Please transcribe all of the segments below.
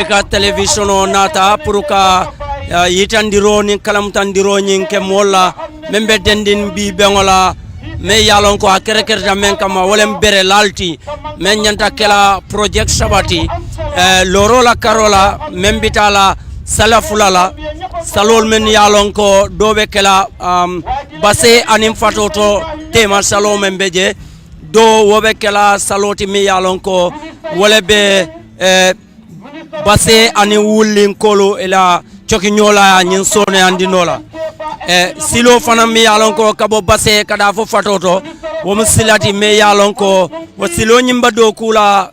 Africa television o nata pour ka yitandiro ni kalamtandiro nyin ke molla membe dendin bi bengola me yalon ko akere kerta men kama wolem bere lalti men nyanta kela project sabati lorola karola membitala sala fulala salol men yalon ko dobe kela base anim fatoto tema salo men beje do wobe kela saloti mi yalon ko wolebe base ani wulin kolo ela choki nyola nyin sone andinola silo fana mi yalon ko kabo base kada fo fatoto wo musilati me yalon ko wo silo nyimba do kula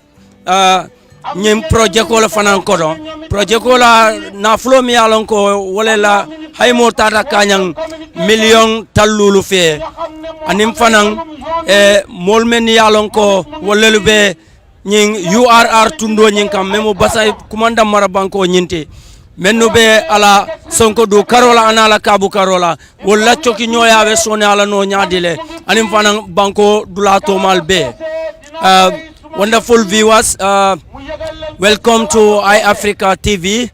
nyim project ko la fana ko do project ko la na flo mi yalon ko wala la haymo tata kanyang million tallulu fe anim fanan mol men yalon ko wala lube nyin URR tundo nyin kam memo basay kumanda marabanko nyinte menno be ala sonko do karola anala kabu karola wala choki nyoya be sone ala no nyaadile anim fanan banko dulato malbe wonderful viewers welcome to iAfrica TV.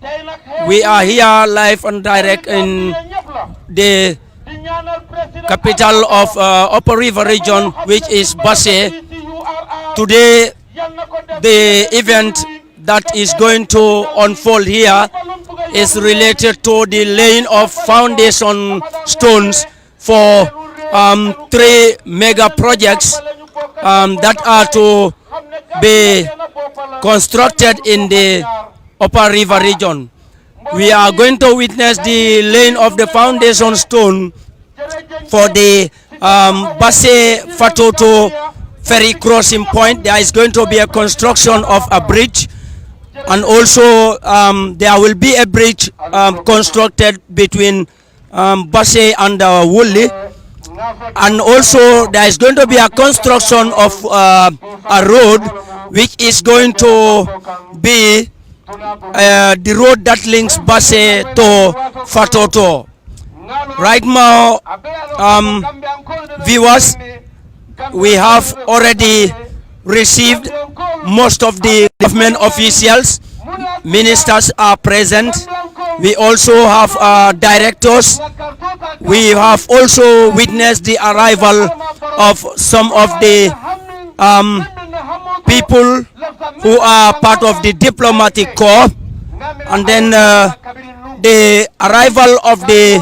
We are here live and direct in the capital of Upper River region, which is Basse. Today the event that is going to unfold here is related to the laying of foundation stones for 3 mega projects that are to be constructed in the Upper River region. We are going to witness the laying of the foundation stone for the Basse Fatoto ferry crossing point. There is going to be a construction of a bridge, and also there will be a bridge constructed between Basse and Wuli, and also there is going to be a construction of a road which is going to be the road that links Basse to Fatoto. Right now, viewers, we have already received most of the government officials. Ministers are present. We also have directors. We have also witnessed the arrival of some of the people who are part of the diplomatic corps, and then the arrival of the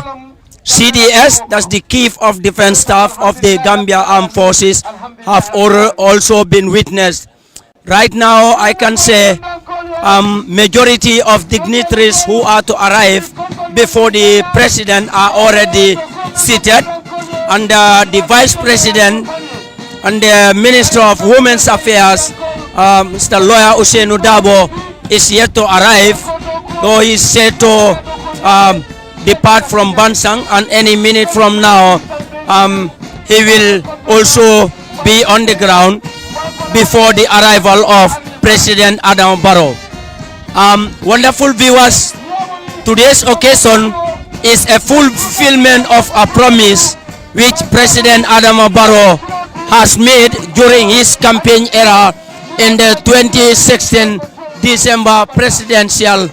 CDS, that's the Chief of Defense Staff of the Gambia Armed Forces, have also been witnessed. Right now, I can say majority of dignitaries who are to arrive before the president are already seated, and the Vice President and the Minister of Women's Affairs, Mr. Lawyer Ousainou Darboe, is yet to arrive, though he is said to depart from Bansang, and any minute from now he will also be on the ground before the arrival of President Adama Barrow. Wonderful viewers, today's occasion is a fulfillment of a promise which President Adama Barrow has made during his campaign era in the 2016 December presidential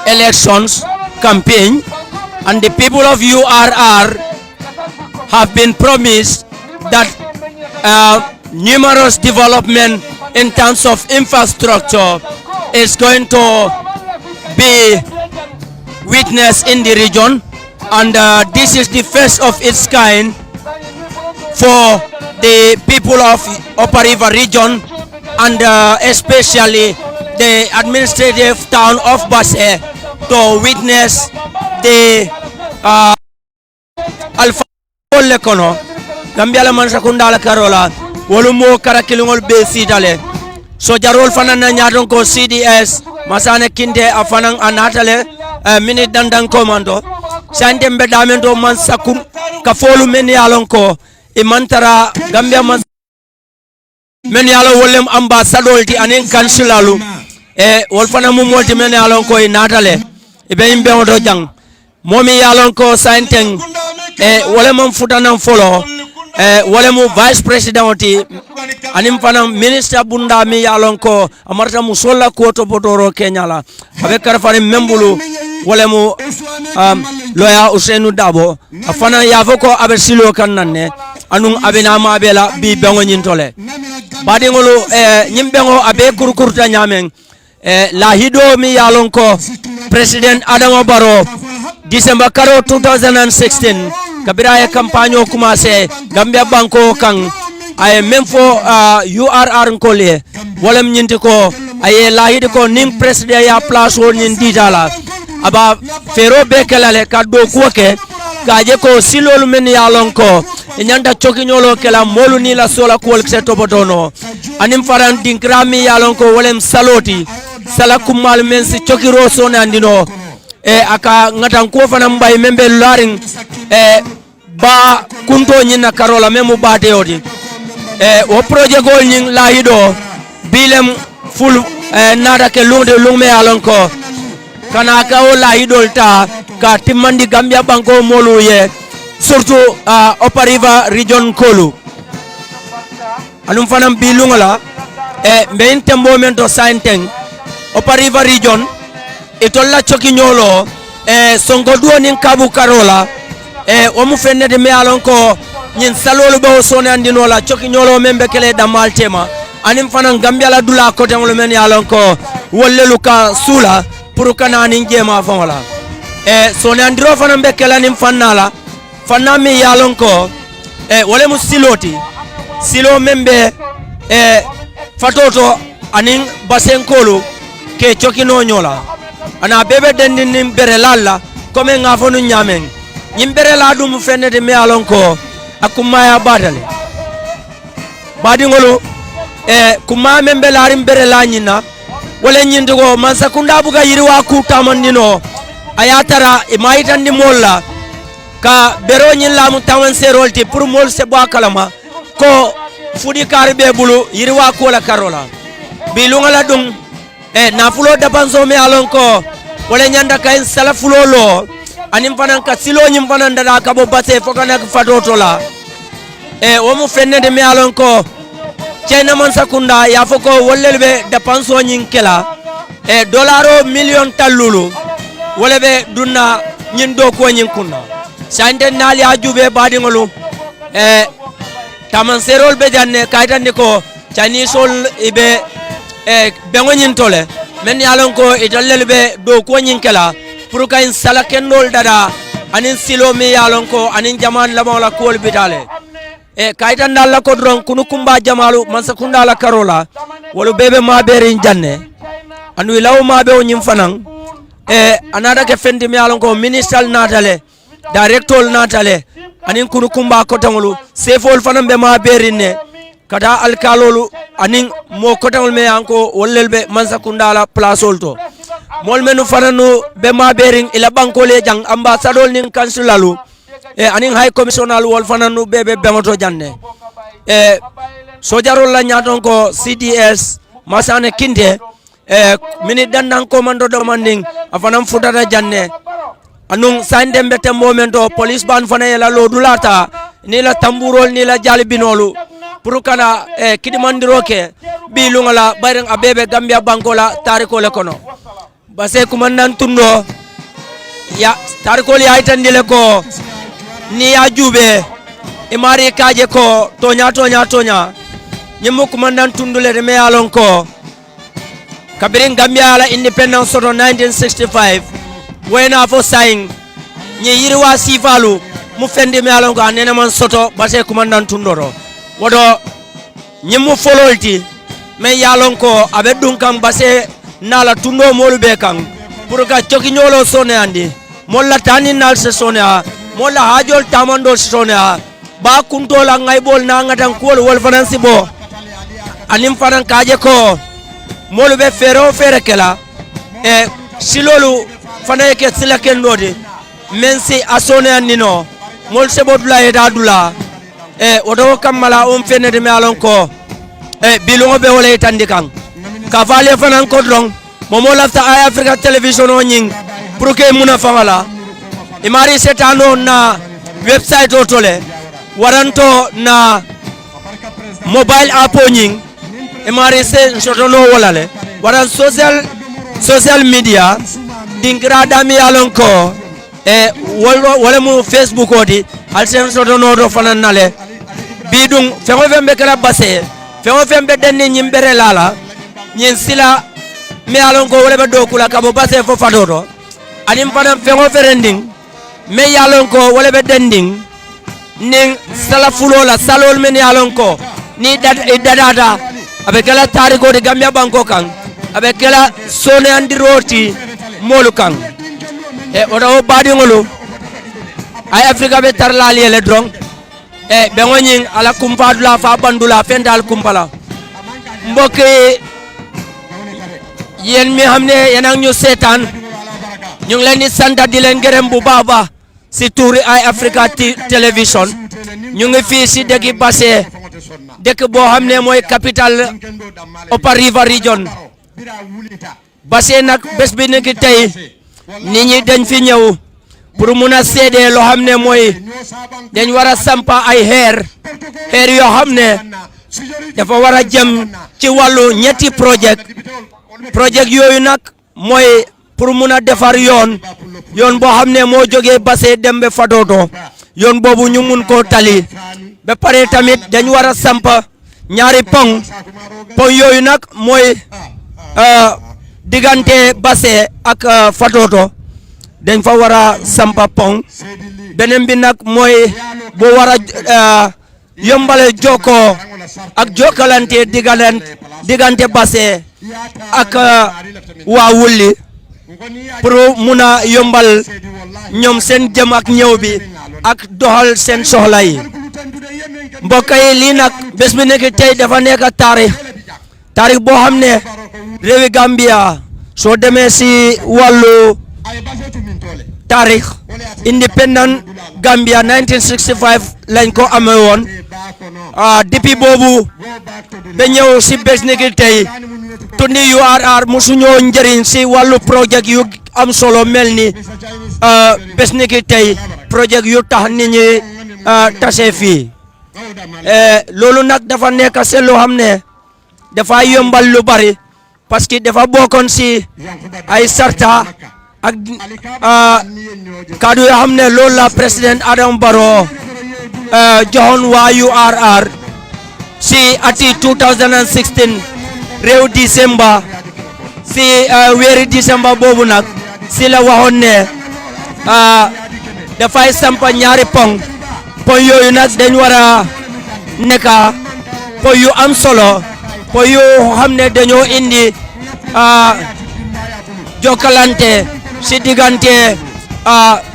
elections campaign, and the people of URR have been promised that numerous development in terms of infrastructure is going to be witnessed in the region, and this is the first of its kind for the people of Upper River region, and especially the administrative town of Basse, to witness the Alpha Lekono Gambia la mansa kundala karola wolumo karakilungol be sitale so jarol fanana nyaton ko CDS masane kinde afanang anatale minute dandan commando sande mbedamento man sakum ka folu men yalon ko e mantara Gambia man men yalo wolem ambassador di anen kansulalu e wol fana mum wolti men yalon ko e natale e be imbe odo jang momi yalon ko sainteng e wolem futanam folo wolem vice president anim fana minister bunda mi yalon ko amarta musolla ko to botoro kenyala abe karfani membulu wala mu loya Ousseynou Dabo afana yafo ko abe silo kan nanne anun abina ma bela bi bengo nyintole badingolu nyimbengo abe kurkurta nyamen la hido mi yalon ko president Adama Barrow December karo 2016 kabira e campagne o commencé Gambia banko kan ay même fo URR ngolé wolam nyinti ko ay la hido ko ning president ya place won nyin ditala aba fero be kelale kaddo kuoke kaje ko silolu men yalon ko nyanda chokinyolo kala molu ni la sola ko se tobodono anim faran dinkrami yalon ko wolem saloti sala kumal men si chokiro sone andino aka ngatan ko fana mbay membe laring ba kunto nyina karola memu bate odi o projet gol nyin la hido bilem full nada ke lungme yalon ko kana ka o la hidolta ka timmandi Gambia banko molu ye surtout Opariva region kolu anum fanam bilungala mbein tembo men to sainteng Opariva region itolla choki nyolo songo duo nin kabu karola o mu fennede me alon ko nyin salolu be sone andino la choki nyolo membe kele damal tema anim fanam Gambia la dula ko tengol men alon ko wollelu ka sula pour kana nin jema fawala sone andiro fanam be kele nim fannala fanna mi yalon ko wole mu silo membe fatoto anin basenkolu ke chokino nyola ana bebe dendin nim bere lalla comme ngafonu nyamen nyim bere la dum fennede mi yalon ko akumaya badale badingolu kuma membe larim bere la nyina wole nyindi go mansakunda buga yiriwa ku tamandino ayatara imaitandi molla ka bero nyin lamu tawan serolti pour mol se bo kalama ko fudi karbe bulu yiriwa ko la karola bi lungala dum na fulo dapanso me alon ko wala nyanda kay sala fulo lo anim fanan ka silo nyim fanan dada ka bo basse fokana ka fatoto la o mu fennede me alon ko ceyna man sakunda ya foko wollelbe dapanso nyin kela dolaro million tallulu wala be dunna nyin do ko nyin kunna sande nali ajube badingolu taman serol be janne kaytandi ko chanisol ibe bengo nyin tole men yalon ko itallel be do ko nyin kala pour kay sala kendol dada anin silo mi yalon ko anin jaman la mawla ko bitale kaytan dalla ko dron kunu kumba jamalu man sakunda la karola wolu bebe ma berin janne anu law ma be nyim fanan anada ke fendi mi yalon ko minister natale director natale anin kunu kumba ko tangolu sefol fanan be ma berinne kada alkalolu anin mo ko tangol me yanko wollelbe mansakunda la place olto mol menu fananu be ma berin ila bankole jang ambassador nin kansulalu anin high commissioner wol fananu bebe bemoto janne sojarol la nyaton ko CDS masane kinde mini dandan commando demanding afanam futata janne anung sande mbete momento police ban fana yela lodulata ni la tamburol ni la jalibinolu pour kana kidimandiroke bi lungala bayren abebe Gambia bankola tariko le kono base kumandan tundo ya tariko li aitandile ko ni ajube imari kaje ko tonya nyimu kumandan tundule de me alon ko kabirin Gambia la independence soto 1965 wena fo saying nyi yiriwa sifalu mu fendi me alon ko anene man soto base kumandan tundoro wodo nyimu fololti me yalon ko abe dun kam base nala tundo molu be kan pour ka choki nyolo sone andi molla tani nal se sone molla hajol tamando sone ba kunto la ngaybol na ngatan ko wol fanansi bo anim fanan kaje ko molu be fere kala silolu fana ke sila kendode mensi asone andino mol se bodula e dadula odo kamala fenede me alon ko bilongo be wala tandikan ka fale fanan ko drong momo lafta ay Africa television o nying pour que muna famala imari setano na website o tole waranto na mobile app nying e mari se sotono wala le wara social media dingra dami yalon ko e wala mu Facebook odi al sen sotono do fanan nale bidung fengo fembe kala basse fengo fembe denni nyimbere lala nyin sila me yalon ko wala be do kula kabo basse fo fadodo anim fanam fengo ferending me yalon ko wala be dending ning sala fulola salol men yalon ko ni dadada abe kala tariko de Gambia banko kan abe kala sone andiroti molu kan e odo badi ngolo ay Afrika be tarlali ele drong e be ngoni ala kumpadula fa bandula fendal kumpala mbokk yen mi xamne yenang ñu setan ñu ngi leen di santa di leen gërëm bu baba si touri ay Africa television ñu ngi fi si dëkk Basse dëkk boo xam ne mooy capital Upper River Region Basse nag bés bi nekk tey nit ñi dañ fi ñëw pour mun a seede loo xam ne mooy dañ war a sampa ay xeer yoo xam ne dafa war a jëm ci wàllu ñetti projet yooyu nag mooy pour mun a defar yoon boo xam ne moo jógee Basse dem ba Fatoto yoon boobu ñu mun koo tali ba pare tamit dañ war a sampa ñaari pont yooyu nag mooy diggante Basse ak Fatoto dañ fa war a sampa pont beneen bi nag mooy boo war a yombale jokkoo ak jokkalante diggante Basse ak waa Wulli pour mun a yombal ñoom seen jëm ak ñëw bi ak doxal seen soxla yi mbokk yi lii nag bés bi nekk tey dafa nekk taarix boo xam ne réewi Gambia soo demee si wàllu taarix independent Gambia 1965 lañ ko amee woon depuis boobu ba ñëw si bés nekk tey tundi URR musuñoo njëriñ si wàllu projet yu am solo mel ni bés nekk tey projet yu tax nit ñi tase fii loolu nag dafa nekk se loo xam ne dafa yombal lu bari parce que dafa bokkoon si ay sarta ak kaddu yoo xam ne loolu la président Adama Barrow joxoon waa URR si ati 2016 réew December si weeri December boobu nag si la waxoon ne dafay sampa ñaari pont yooyu nag dañ war a nekka pont yu am solo pont yu xam ne dañoo indi jokkalante si diggante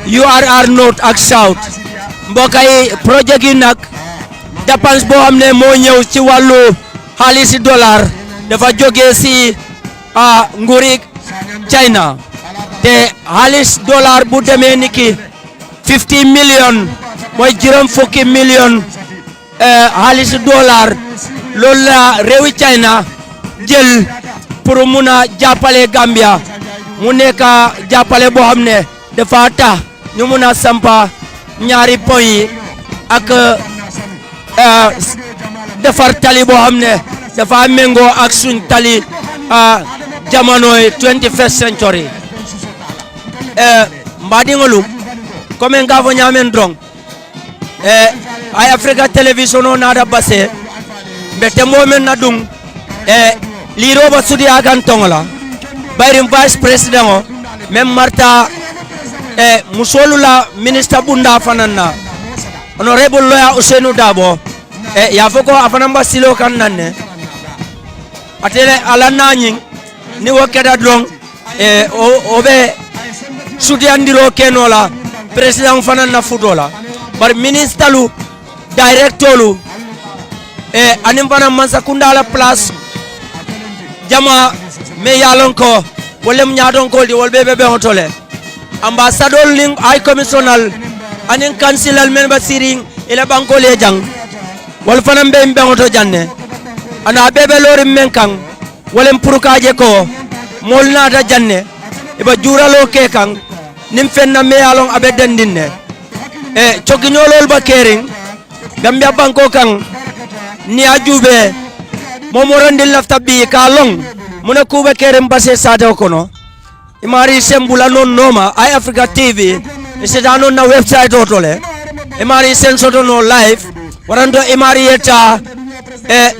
URR North ak South mbokk yi projet yi nag dépense boo xam ne moo ñëw ci wàllu xaalisi dollar dafa jógee si nguuri China te xaalis dollar bu demee ni ki 50 million mooy juróom fukki million xaalis dollar loolu la réewi China jël pour mun a jàppale Gambia mu nekk jàppale boo xam ne dafa tax ñu mun a sampa ñaari pont yi ak defar tali boo xam ne dafa méngoo ak suñ tali jamonoy 21st century mbadingolu comme nga fo ñamen drong ay Africa television o nada Basse mbete momen na dung li roba sudi agan tongola bayrim vice president o même Marta musolu la ministre bunda fanana honorable lawyer Ousainou Dabo ya foko afanamba silo kan nanne atele ala nani ni wokeda drong obe sudi andiro kenola president fanana fudola bar ministre lu directeur lu anim fana mansakunda la place jama me yalon ko wolem nyaadon ko di wolbe be hotole ambassador ling ay commissional anin councilal men ba siring ila banko le jang wol fana be hoto janne ana bebe lori men kan wolem purkaje ko mol nata janne iba juralo ke kan nim fenna me yalon abe dendinne chogiñolol ba kering Gambia banko kan ni ajube momorandil lafta bi ka long muna kube kerem base sate kono imari sembula non noma I Africa TV isidano na website otole imari sensoto no live warando imari eta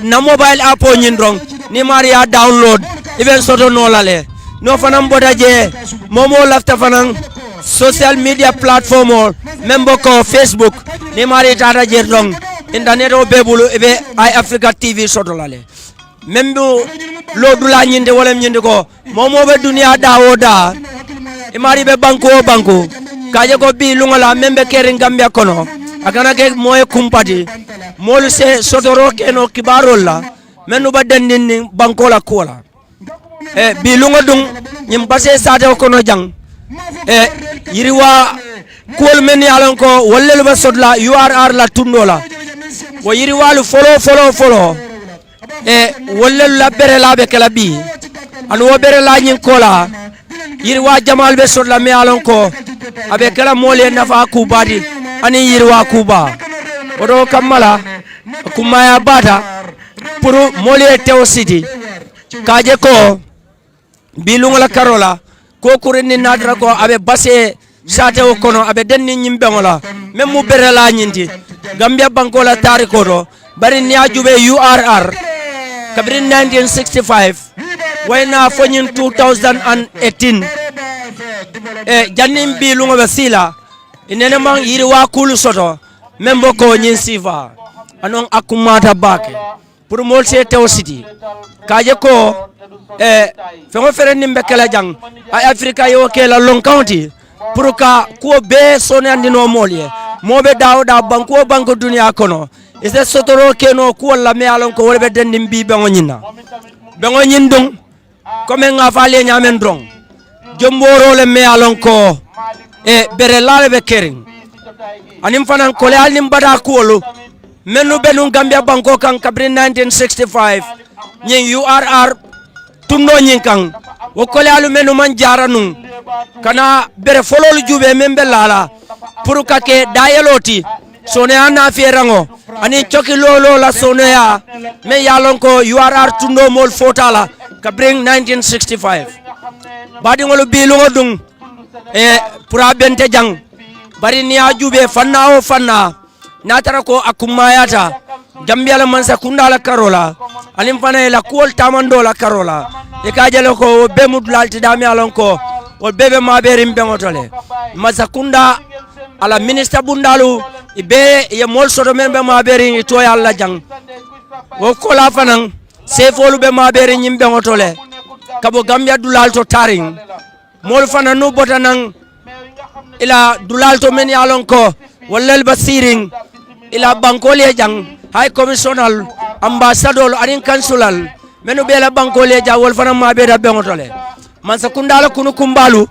na mobile app o nyindrong ni mari ya download even soto no lale no fanam bodaje momo lafta fanang social media platform o membo ko Facebook ni mari tata je dong internet o bebulu ebe I Africa TV soto lale membo lo dula nyinde wala nyinde ko momo be dunia dawo da imari be banko kaje ko bi lungola membe kering Gambia kono akana ke moye kumpati molu se sotoro keno kibarolla menu ba dendin banko la kola bi lungo dung nyim basse sate kono jang yiriwa kol men yalon ko wollelu ba sodla URR la tundola wo yiriwalu follow wollelu la bere la be kala bi anu wo bere la nyin kola yiriwa jamal be sodla me yalon ko abe kala mole nafa kubadi ani yiriwa kuba odo kamala kumaya bata pour mole tew city kaje ko bilungo la karola ko kurini nadra ko abe basse sate o kono abe denni nyimbe ngola même mu bere la nyinti Gambia banko la tariko do bari ni ajube URR kabri 1965 wayna fonyin 2018 jannim bilungo be sila inene man yiri wa kulu soto membo ko nyin sifa anon akumata bake pour mol se tew city kaje ko fengo fere nimbe kala jang ay Africa yo kela long county pour ka ko be sone andino molye mobe dawda banko dunia kono ise sotoro keno ko la me alon ko wolbe dendim bi bengo nyina bengo nyindung ko men ngafale nyamen drong jomboro le me alon ko bere lale be kering anim fanan ko le alim bada ko menu benu Gambia banko kan kabri 1965 nyen URR tundo nyen kan wo ko le alu menu man jaranu kana bere fololu jube membe lala pour kake dayeloti sone ana fierango ani choki lolo la sone ya me yalon ko URR tundo mol fotala kabri 1965 badi ngolo bilungo dung pura bente jang bari ni ajube fanna o fanna natara ko akumayata Gambia la mansa kunda la karola alim fana la kol tamando la karola e kajale ko be mudlalti dami alon ko o bebe maberim bengotole mansa kunda ala minister bundalu ibe ye mol soto membe maberi to yalla jang wo kola fanan sefolu be maberi nyimbe ngotole kabo Gambia dulal to taring mol fana no botanan ila dulal to men yalon ko wallal basiring ila bankole jang high commissional ambassador anin consulal menu bela bankole ja wol fana ma be da bengotole man sa kundala kunu kumbalu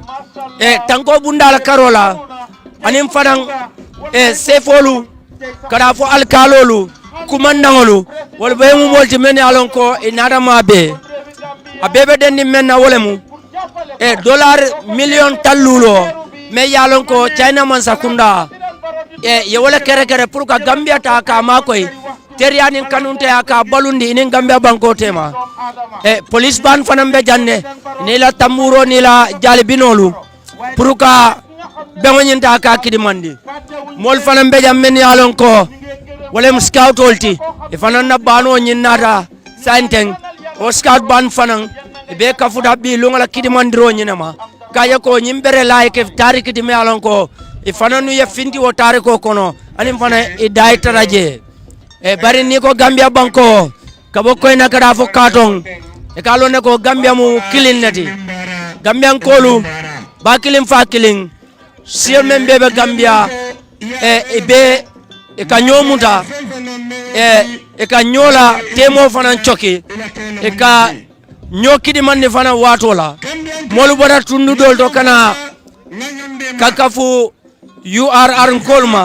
tanko bundala karola anin fanan sefolu kada fo alkalolu kumandangolu wol be mu molti men yalon ko inada ma be abebe den men na wolemu dollar million tallulo me yalon ko China man sakunda ye wala kere pour ka Gambia ta ka makoy teriani kanunte aka balundi inin Gambia banko tema police ban fanam be janne ni la tamuro ni la jalibinolu pour ka bengonyinta ka kidimandi mol fanam be jam men yalon ko wala scout olti e fanan na bano nyinnata santeng o scout ban fanan be ka fuda bi lunga kidimandiro nyinama kaya ko nyimbere like tariki di mealon ko e fananu ye finti o tariko kono anim fana e dai taraje bari ni ko Gambia banko kabo koy na kada fo katon e kalo ne ko Gambia mu kilin nati Gambian kolu ba kilin fa kilin sir membe be Gambia be e ka nyomuta e ka nyola temo fana choki e ka nyokidi manni fana watola molu bada tundu dol to kana kakafu URR kolma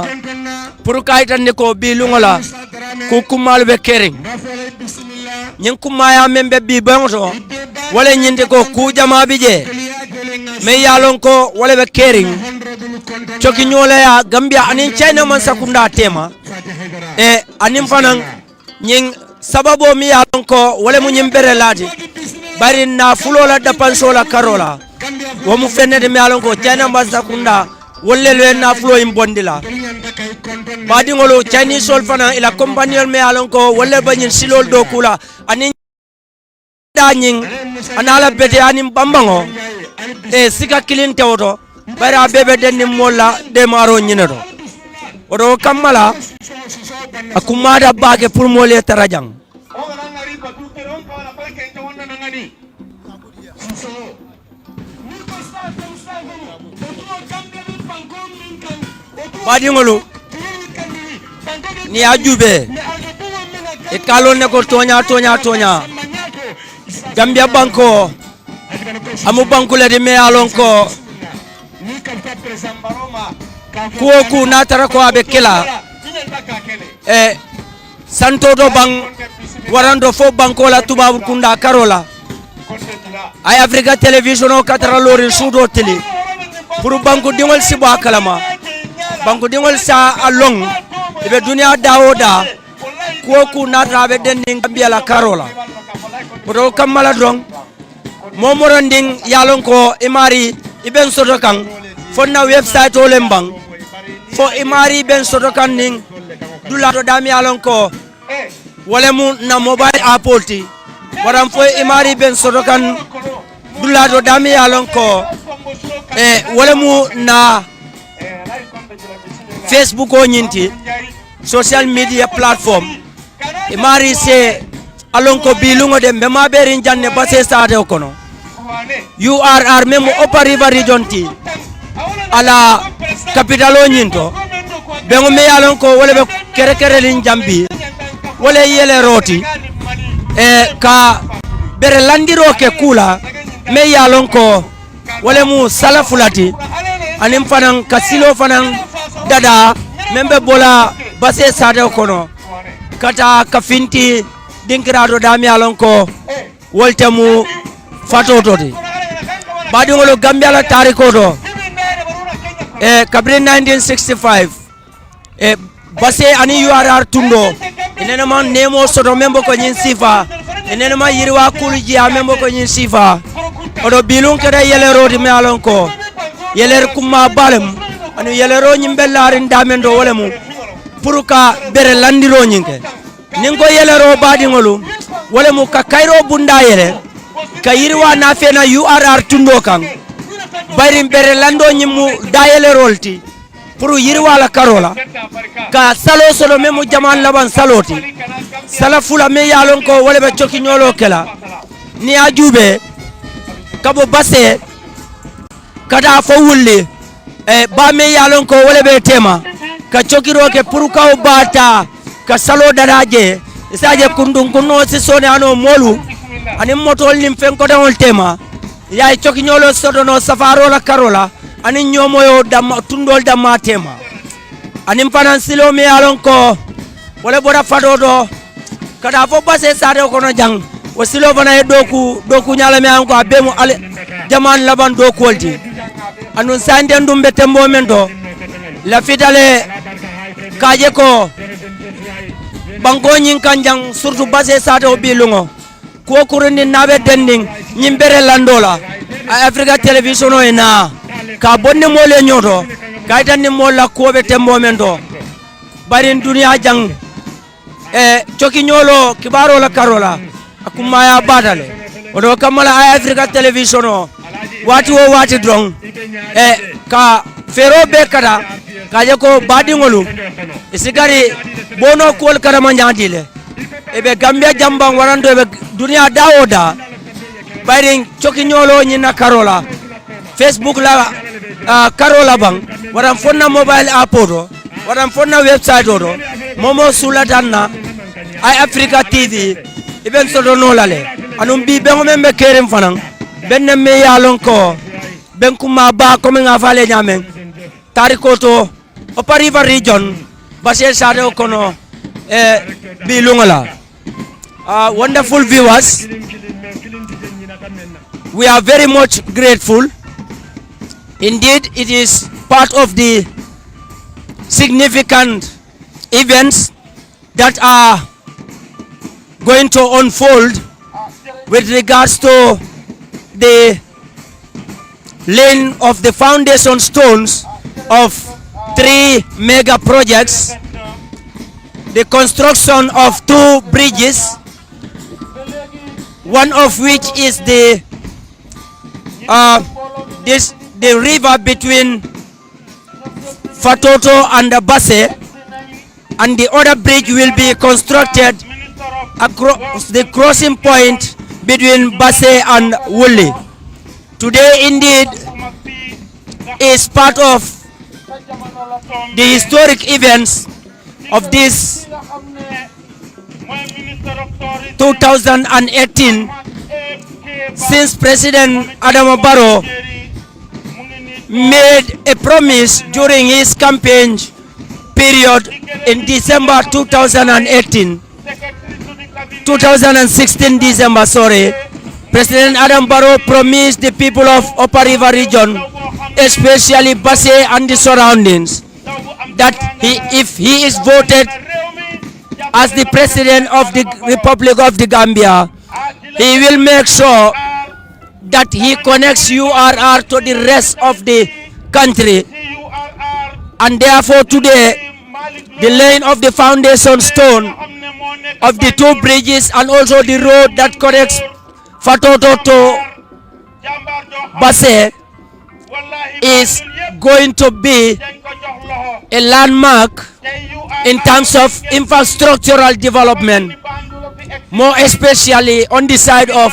pour kaytan ne ko bi lungola ko kumal be kering nyen kumaya membe bi bangoto wala nyinde ko ku jama bije me yalon ko wala be kering choki nyola ya Gambia anin China man sakunda tema anim fanan ñing sababo mi yalon ko wala mu ñim bere lati bari na fulola dapanso la karola wo mu fennede mi yalon ko China Masakunda wolle le na fulo im bondila badi ngolo Chinese sol fana ila compagnie mi yalon ko wolle bañin silol do kula ani dañing anala bete anim bambango e sika kilin tewto bari a bebe denni molla de maro ñineto odo kamala akumada bake pour mole tarajang badi ngolo ni ajube e kalon ne ko tonya Gambia banko amu banku le de me alon ko ku natara ko abe kila santo do bang warando fo banko la tubabu kunda karola ay Africa television o katara lori sudo tele pour banko dingol sibo akalama banko dingol sa along ibe dunia daoda ku natara be dending Gambia la karola odo kamala drong momoranding yalon ko imari iben soto kan fonna website o lembang fo imari ben soto kan ning dula to dami yalon ko wala mu na mobile apoti waram fo imari ben soto kan dula to dami yalon ko wala mu na Facebook o nyinti social media platform imari se alon ko bilungo de mbema berin janne basse sade kono URR memo Upper River region ti ala capitalo nyinto bengo me yalon ko wala be kere lin jambi wala yele roti ka bere landiro ke kula me yalon ko wala mu sala fulati anim fanan kasilo fanan dada membe bola basse sade kono kata kafinti dinkirado dami yalon ko woltemu fatototi badi ngolo Gambia la tariko do kabri 1965 base ani URR tundo enena man nemo soto membo ko nyin sifa enena ma yirwa kulji a membo ko nyin sifa odo bilun kede yelero di me alon ko yeler kuma balem anu yelero nyimbelarin damendo wolemu puruka bere landiro nyinke ningo yelero badi ngolo wolemu ka kairo bunda yele ka yirwa na fena URR tundo kan bayrim bere lando nyimu dayele rolti pour yirwa la karola ka salo solo memu jaman laban saloti sala fula me yalon ko wala be coki nyolo kela ni ajube kabo basse kada fo wulli ba me yalon ko wala be tema ka coki roke pour ka bata ka salo daraje isaje kundun kunno si sone ano molu ani motol nim fen ko dawol tema yaay coki nyolo sodo no safaro la karola ani nyomoyo dam tundol dam tema ani fanan silo mi alon ko wala boda fadodo kada fo basse sade ko no jang o silo bana e doku nyala mi an ko abemu ale jaman laban doku wolti anu sande ndum be tembo men do la fitale kaje ko banko nyin kanjang surtout basse sade o bilungo ko kurindi nabe dending nyimbere landola a Africa television o ena ka bonne mole nyoto kaytan ni molla ko be tembo men do bari dunia jang coki nyolo kibaro la karola akuma ya badale odo kamala a Africa television o wati drong ka fero be kada kaje ko badi ngolu isigari bono kol kada manjandile ebe Gambia jambang warando ebe dunia daoda bayring coki nyolo nyina karola Facebook la karola bang waram fonna mobile app odo waram fonna website odo momo sulatanna ay Africa TV iben sodo nolale anum bi bengo membe kerem fanan benne me yalon ko ben kuma ba ko nga fale nyamen tarikoto Upper River region basel sade kono bi lungola. Wonderful viewers, we are very much grateful. Indeed, it is part of the significant events that are going to unfold with regards to the laying of the foundation stones of 3 mega projects, the construction of 2 bridges, one of which is the river between Fatoto and Basse, and the other bridge will be constructed across the crossing point between Basse and Wuli. Today indeed is part of the historic events of this 2018, since President Adama Barrow made a promise during his campaign period in December 2016 December, President Adam Barrow promised the people of Upper River region, especially Basse and the surroundings, that if he is voted as the President of the Republic of the Gambia, he will make sure that he connects URR to the rest of the country. And therefore today, the laying of the foundation stone of the 2 bridges and also the road that connects Fatoto to Basse is going to be a landmark in terms of infrastructural development, more especially on the side of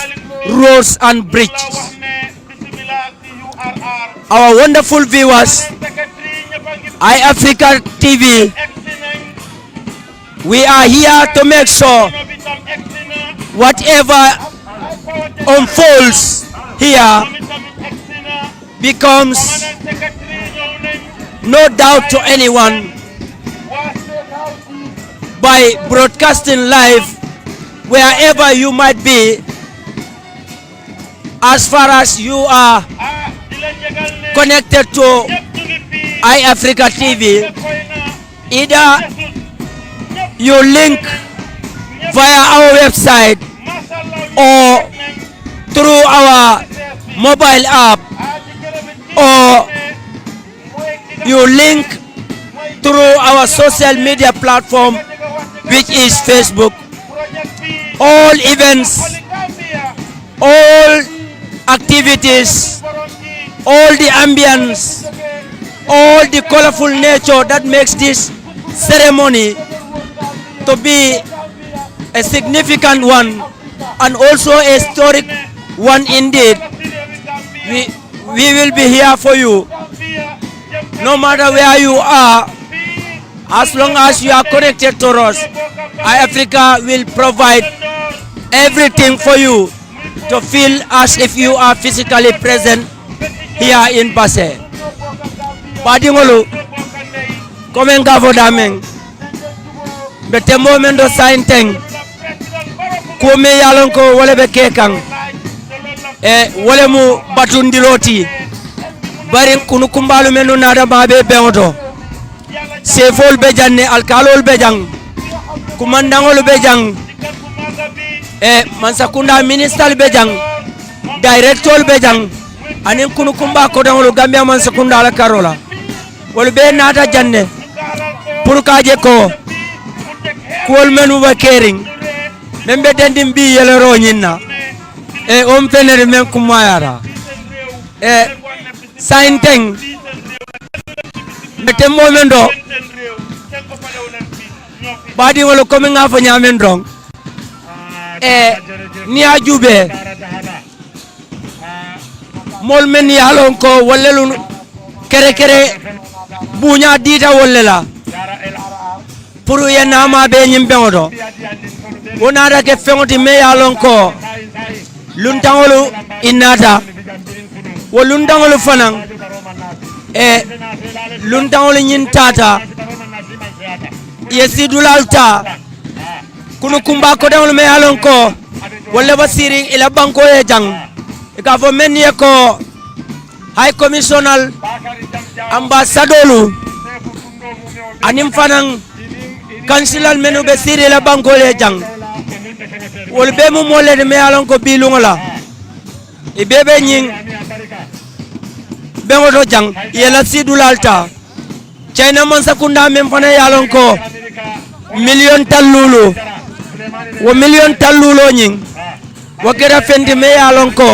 roads and bridges. Our wonderful viewers, iAfrica TV, we are here to make sure whatever unfolds here becomes no doubt to anyone by broadcasting live wherever you might be, as far as you are connected to iAfrica TV. Either you link via our website or through our mobile app, or you link through our social media platform, which is Facebook. All events, all activities, all the ambience, all the colorful nature that makes this ceremony to be a significant one and also a historic one indeed. We will be here for you, no matter where you are. As long as you are connected to us, iAfrica will provide everything for you to feel as if you are physically present here in Basse. Padingolu, komen gavo dameng, bete momento sainteng, kume yalonko wale be kekang, wale mu batundiroti, bari kunu kumbalu menu nada mabe beoto, sefol bejanne alkalol bejang, kumandangol bejang, mansakunda minister bejang, director bejang, anin kunu kumba kodangolu Gambia mansakunda ala karola. Wol be nata janne pour kaje ko kol menu ba kering membe dendim bi yele ro nyinna on fenere men kumayara sainteng mete momendo badi wala ko mi nga fa nyamen dong ni ajube mol men yalon ko walelu kere kere buña dita wolela pour yenama be nyim bengodo wonara ke fengoti me yalon ko luntangolu inata wo luntangolu fanan luntangolu nyintata yesidulalta kunu kumba ko dangolu me yalon ko wala basiri ila banko e jang ka fo men ye ko high commissioner ambassadolu anim fanan kansilal menu be siri la bankole jang wol be mu mole de me alon ko bilungola e bebe nyin bengo do jang yela sidulalta China man sakunda mem fana yalon ko million tallulu wo million tallulo nyin wo kera fendi me yalon ko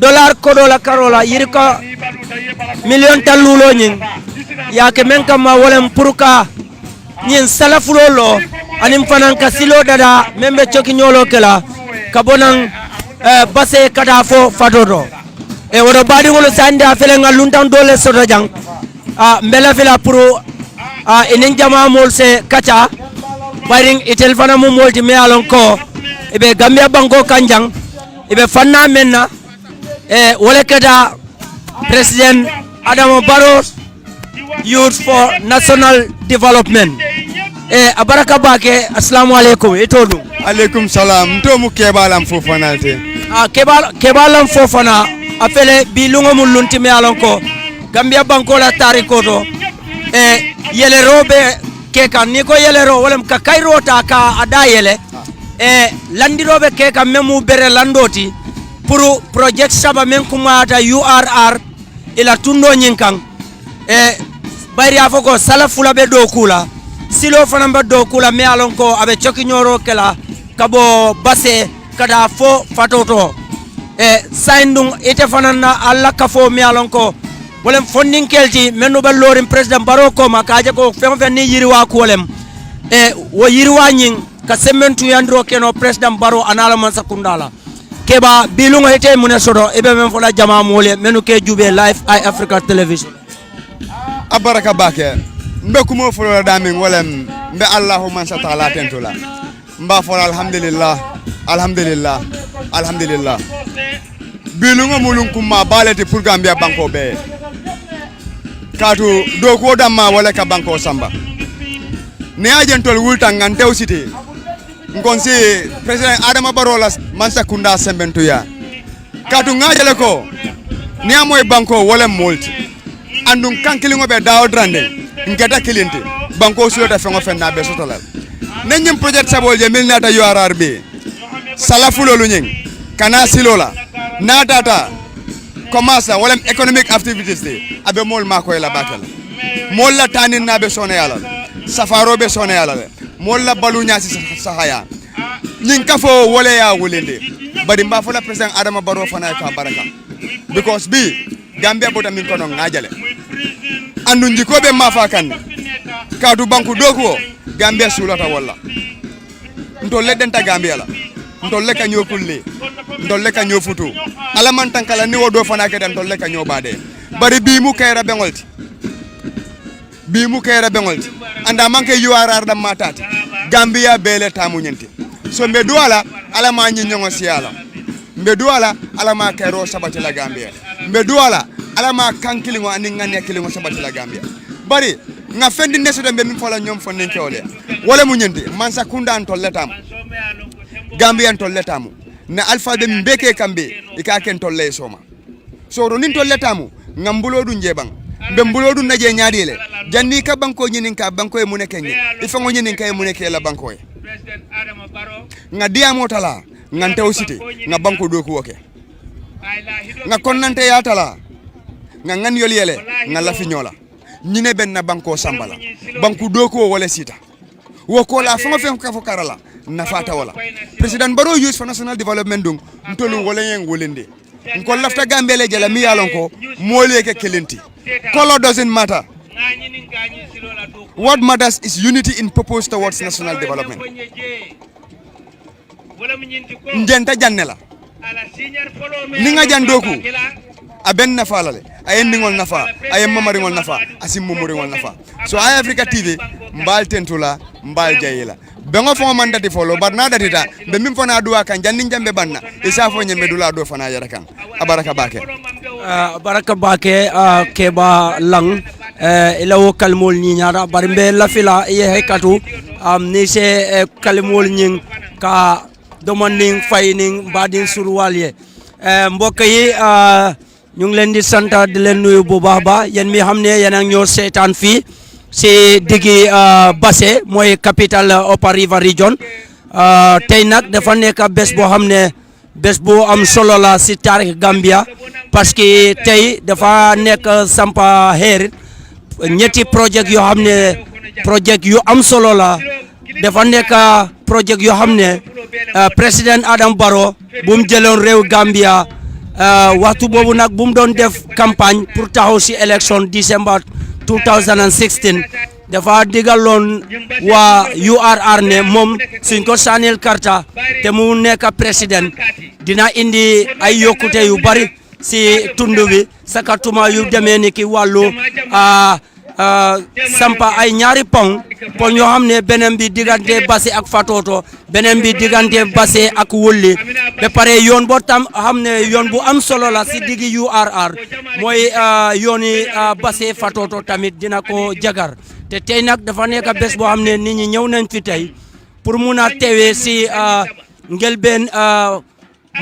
dollar kodola karola yirka million tallulo nyin yake men kama wolem purka nyin salafulolo anim fanan ka silo dada membe choki nyolo kala kabonan base kada fo fadodo wodo badi ngolo sanda fele ngaluntan dole sodo jang mbela fela pro enen jama mol se kacha baring itel fana mo molti me alon ko ibe gambia banko kanjang ibe fanna menna wole kada president Adama Barrow Youth for National Development abaraka bake assalamu alaikum etodu alaikum salam to mu kebalam fofanate kebalam fofana afele bilungo mulunti me alon ko gambia banko la tariko do yelerobe keka niko yelero wolem ka kairota ka adayele landirobe keka memu bere landoti pour project saba men kumata URR ila tundo nyinkang bayri afoko sala fula be do kula silo fana be do kula me alon ko abe choki nyoro kala kabo base kada fo fatoto saindung ite fana na alla kafo me alon ko wolem funding kelti menu be lorim president Barrow ko makaje ko fen ni yiriwa ko wolem wo yiriwa nyin ka sementu yandro keno president Barrow anala man sakundala keba bilungo hete mune sodo ebe men fola jama mole menu ke jube live Eye Africa television abaraka bake mbe kumo folo damin wolem mbe allahumma sa taala tentula mba folo alhamdulillah bilungo mulun kuma balete pour Gambia banko be katu do ko damma wala ka banko samba ne ajentol wulta ngantew city ngonsi president Adama Barrow la mansa kunda sembentuya katu ngajale ko ni amoy banko wala multi andun kankilingo be dawo drande ngata kilinte banko sulota fengo fenna be sotolal nenyim project sabol je milnata URR be salafulo lunyeng kana silola natata commence wala economic activities de abe mol makoy la bakala mol la tanin na be sone yala safaro be sone yala mol la balunya si sahaya nyin kafo wala ya wulinde bari mba fola president Adama Barrow fana ka baraka because bi Gambia bota min kono ngajale andu njikobe mafa kan kadu banku dokuo Gambia sulata wala ntolle denta Gambia la ntolle ka nyokulle ntolle ka nyofutu ala man tankala ni wodo fana ke dan ntolle ka nyobade bari bi mu kayra bengolti anda manke URR dam matati Gambia bele tamu nyenti so mbe duala ala ma nyi nyongo siala mbe duala ala ma kayro sabati la Gambia mbe duala ala ma kankilingo ani ngane kilingo sabati la Gambia bari nga fendi neso de min fola nyom fonnen kewle wala mu nyenti man sakunda ntolle tamu Gambia ntolle tamu na alpha de mbeke kambe ikake ntolle soma so ro nin tolle tamu ngambulo du njebang be mbulo du naje nyaadile janni ka banko nyinin ka banko e muneke nyi ifango nyinin ka e muneke la banko e president Adama Barrow nga diamo tala ngante usiti nga banko do ko woke nga konnante ya tala nga ngan yol yele nga la fi nyola nyine ben na banko sambala banko do ko wala sita woko la fango fen ka fokarala nafata wala president Barrow Youth for National Development dung ntolu wala yen wolende ko lafta Gambia jala mi yalon ko mole ke kelenti color doesn't matter. What matters is unity in purpose towards national development. Njenta jannela ninga jandoku aben nafa lale ayen ningol nafa ayen mamaringol nafa asim mumuringol nafa so Eye Africa TV mbal tentula mbal jayila bengo fo mandati folo barna datita be min fona duwa kan jannin jambe banna isa fo nyembe dula do fana yara kan abaraka bake keba lang ila wo kalmol ni nyara barimbe la fila ye hekatu ni se kalmol nyin ka demanding finding badin surwalye mbokk yi ñu ngi leen di sant di leen nuyu bu baax ba yéen mi xam ne yéen a ngi ñoo seetaan fii si diggi Basse mooy capital Upper River Region tey nag dafa nekk bés boo xam ne bés bu am solo la si taarix Gambia parce que tey dafa nekk sampa xeer ñetti projet yoo xam ne projet yu am solo la dafa nekk projet yoo xam ne président Adama Barrow bu mu jëloon réew Gambia waxtu boobu nag bu mu doon def campagne pour taxaw si élection December 2016 dafa digaloon waa URR ne moom suñ ko sànnil karta te mu nekk président dina indi ay yokkute yu bari si tund bi sakatuma yu demee ni ki wàllu sampa ay ñaari pont yoo xam ne beneen bi diggante Basse ak Fatoto beneen bi diggante Basse ak Wulli ba pare yoon boo tam xam ne yoon bu am solo la si diggi URR mooy yooni Basse Fatoto tamit dina ko jagar te tey nag dafa nekk bés boo xam ne nit ñi ñëw nañ fi tey pour mun a teewee si ngelbeen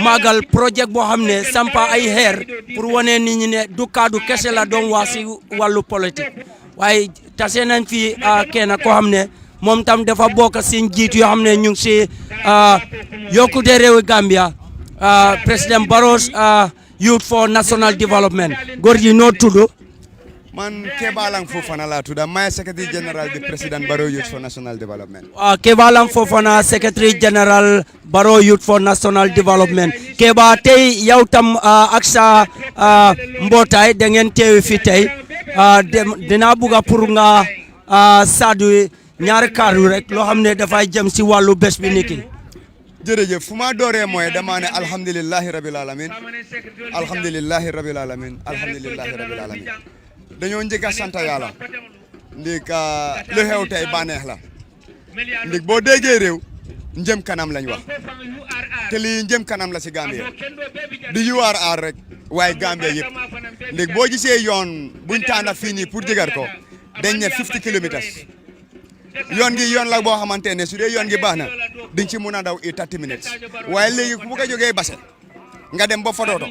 magal projet boo xam ne sampa ay xeer pour wane nit ñi ne du kaddu kese la doon wax si wàllu politique waaye tase nañ fi kenn koo xam ne moom tam dafa bokk si njiit yoo xam ne ñu ngi si yokkute réewi Gambia président Barrow's Youth for National Development góor gi noo tudd. man Keba Lang Fofana laa tudd maay secretary general bi président Barrow Youth for National Development. Keba Lang Fofana secretary general Barrow Youth for National Development Keba tey yow tam ak sa mbootaay da ngeen teewi fi tey dinaa bugg pour nga saddu ñaari kàddu rek loo xam ne dafay jëm si wàllu bés bi niki. jërëjëf fu ma dooree mooy dama ne alhamdulillahi rabil alamin alhamdulillahi rabil alamin alhamdulillahi rabil alamin dañoo njëkk a sant yàlla ndik lu xew tey bànneex la ndik boo déggee réew njëm kanam lañ wax te lii njëm kanam la si Gambia du URR rek waaye Gambia yëpp ndik boo gisee yoon buñ tànn fii nii pour jëgar ko dañ ne 50 kilomètres yoon gi yoon la boo xamante ne su dee yoon gi baax na diñ ci mun a daw i 30 minutes waaye léegi ku bëgg a jógee Basse nga dem ba Fatoto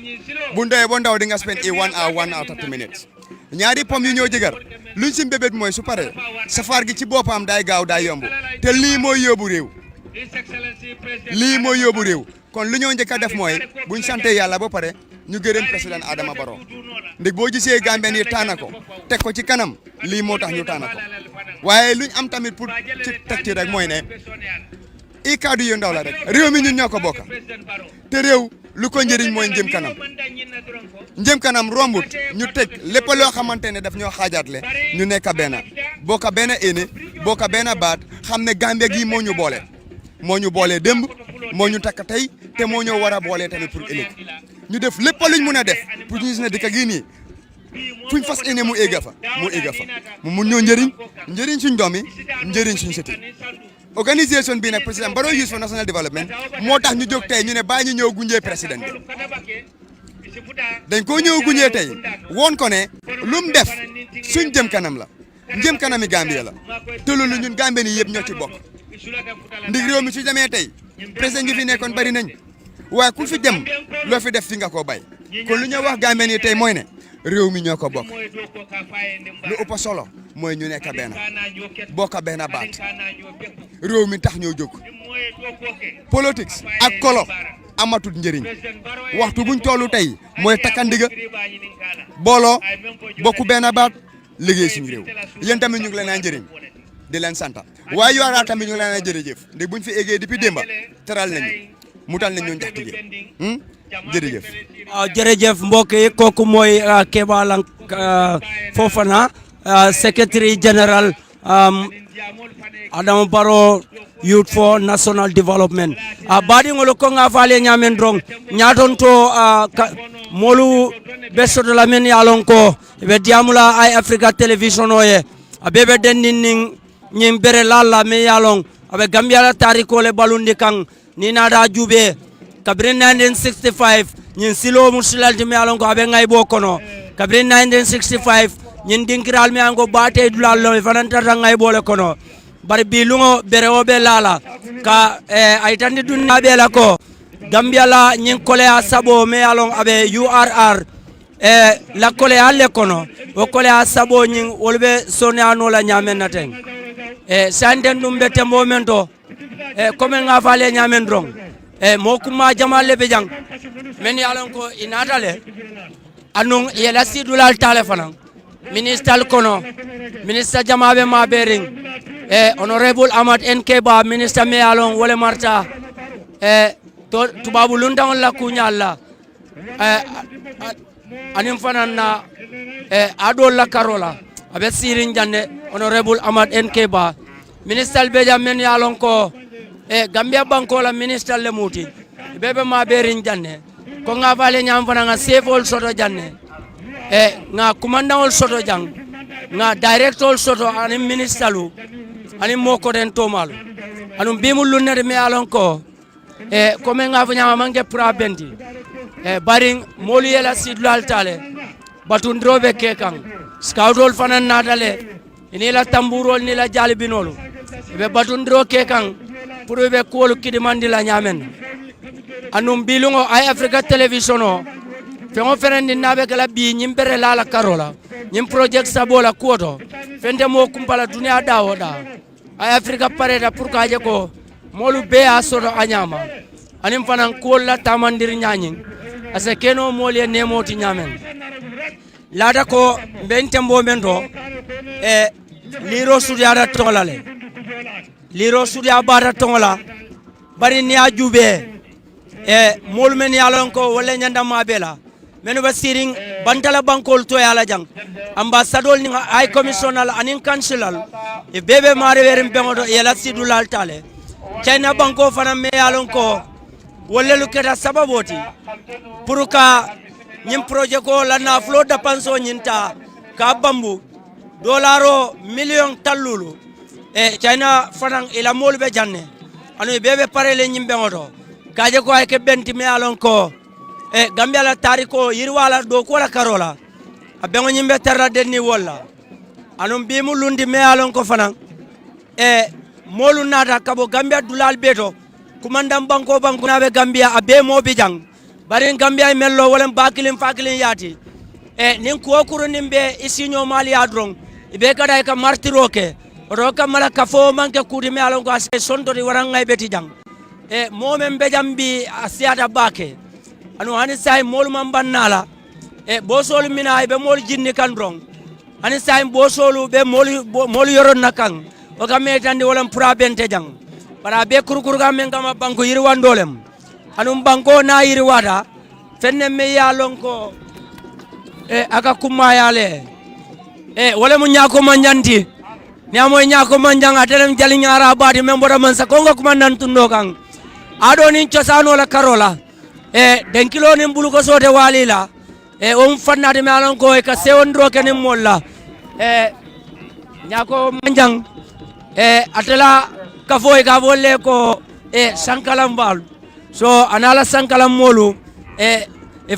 bu ndawee ba ndaw di nga spend i 1 hour 30 minutes ñaari pom yu ñoo jëgar luñ si mbébét mooy su paree safar gi ci boppam day gaaw day yomb te lii mooy yóbbu réew kon lu ñoo njëkk a def mooy buñ sante yàlla ba pare ñu gërëm président Adama Barrow ndig boo gisee Gambien yi taana ko teg ko ci kanam lii moo tax ñu taana ko waaye luñ am tamit pour ci teg ci rek mooy ne i kaddu yu ndaw la rek réew mi ñun ñoo ko bokk te réew lu ko njëriñ mooy njëm kanam rombut ñu teg lépp loo xamante ne daf ñoo xaajaatle ñu nekk benn bokk benn ene bokk benn baat xam ne Gambia gi moo ñu boole démb moo ñu takk tey te moo ñoo war a boole tamit pour ëllëg ñu def lépp luñ mun a def pour ñu gis ne dëkk gii nii fuñ fas ene mu egga fa mu mun ñoo njëriñ suñ doom yi njëriñ suñ sëti organisation bi nag président Barrow Youth for National Development moo tax ñu jóg tey ñu ne bàyyi ñu ñëw gunjee président bi dañ koo ñëw gunjee tey woon ko ne lu mu def suñ jëm kanam la njëm kanami Gambia la te loolu ñun Gambien yi yëpp ñoo ci bokk ndig réew mi su demee tey président gi fi nekkoon bari nañ waaye ku fi dem loo fi def fi nga koo bay kon lu ñoo wax Gambien yi tey mooy ne réew mi ñoo ko bokk lu ëpp solo mooy ñu nekk benn bokk benn baat réew mi tax ñoo jóg politique ak kolo amatut njëriñ waxtu buñ tollu tey mooy takkandiga booloo bokku benn baat liggéey suñu réew yéen tamit ñu ngi leen a njëriñ di leen santa waaye yoraa tamit ñu ngi leen a jërëjëf ndi buñ fi eggee depuis démba teral nañu mutal nañ ñoo njaxtige jërëjëf jërëjëf mbokk yi kooku mooy Keba Lang Fofana secretary general Adama Barrow Youth for National Development baadi ngolo ko nga faale nyamen drong nyaton to molu beso de la men yalon ko be diamula ay Africa television oye abebe dennin nyim bere lalla me yalon abe Gambia la tariko le balundi kan ni nada jube kabrin 1965 nyin silo musulalti me yalon ko abe ngay bo kono kabrin 1965 nyin dinkiral me ango bate dulal lo fananta ngay bole kono bari bi lungo bere obe lala ka ay tandi dunna be la ko Gambia la nyin kole a sabo me yalon abe URR la kole alle kono o kole a sabo nyin wolbe sone ano la nyamen naten sanden dum bete momento comme nga fale nyamen drong mo kuma jamal le be jang men yalon ko inatale anong yela sidulal telephone minister kono minister jamabe ma bering honorable Ahmad NK Ba minister me yalon wole marta to tubabu lundang la kunyalla anim fanan na adol la karola abe sirin janne honorable Ahmad NK Ba minister be jamen yalon ko Gambia banko la minister le muti bebe ma berin janne ko nga vale nyam fana nga sefol soto janne nga commandant soto jang nga director soto ani minister lu ani moko den tomalu anum bimul lunne me yalon ko ko men nga fanya manke prabendi baring moli yela sidlal tale batundrobe kekan scoutol fana nadale ini la tamburol ni la jalibinolu be batundro kekan pour be ko kidimandi la nyamen anum bilungo ay Africa television o fengo ferendi nabe kala bi nyimbere la karola nyim project sabola koto fende mo kumpala dunia dawo da ay Africa pareda pour ka je ko molu be asodo anyama anim fanan ko la tamandir nyanyin ase keno moli nemoti nyamen lada ko bentembo mendo liro sudiara tolale liro sudia bara tongola bari ni ajube mol men yalon ko wala nyanda mabela menu basiring bantala bankol to yala jang ambassador ni ay commissional anin councilal bebe mare werim bengodo yala sidulal tale china banko fana me yalon ko wala lu keda sababoti pour ka nyim projet ko la na flo da panso nyinta ka bambu dolaro million tallulu china fana ila mol be janne anu bebe pare le nyimbe ngodo kaje ko ay ke benti me alon ko Gambia la tariko yirwala do ko la karola abengo nyimbe terra denni wala anum bi mu lundi me alon ko fana molu nada kabo Gambia dulal beto kumandam banko nabe Gambia abe mo bijang bari Gambia mello wala bakilin fakilin yati nin ko kuru nimbe isinyo mali adrong ibe kada ka martiroke roka mala kafo manke kudi me alon ko ase sonto di waranga beti jang momen be jambi asiata bake anu hani say mol man bannala bosol mina be mol jinni kandrong hani say bosolu be mol yoron nakang o game tande wala pura bente jang para be kurkur ga men kama banko yiri wandolem anu banko na yiri wada fenne me yalon ko aka kuma yale wala mu nyako manjanti ni amoy nyako manjanga telem jali nyara badi memboda man sa konga kuma nan tundo kang ado ni ciosano la karola den kilo ni bulu ko sote walila on fannade me alon ko ka sewondro ken molla nyako manjang atela ka foy ka wolle ko sankalam bal so anala sankalam molu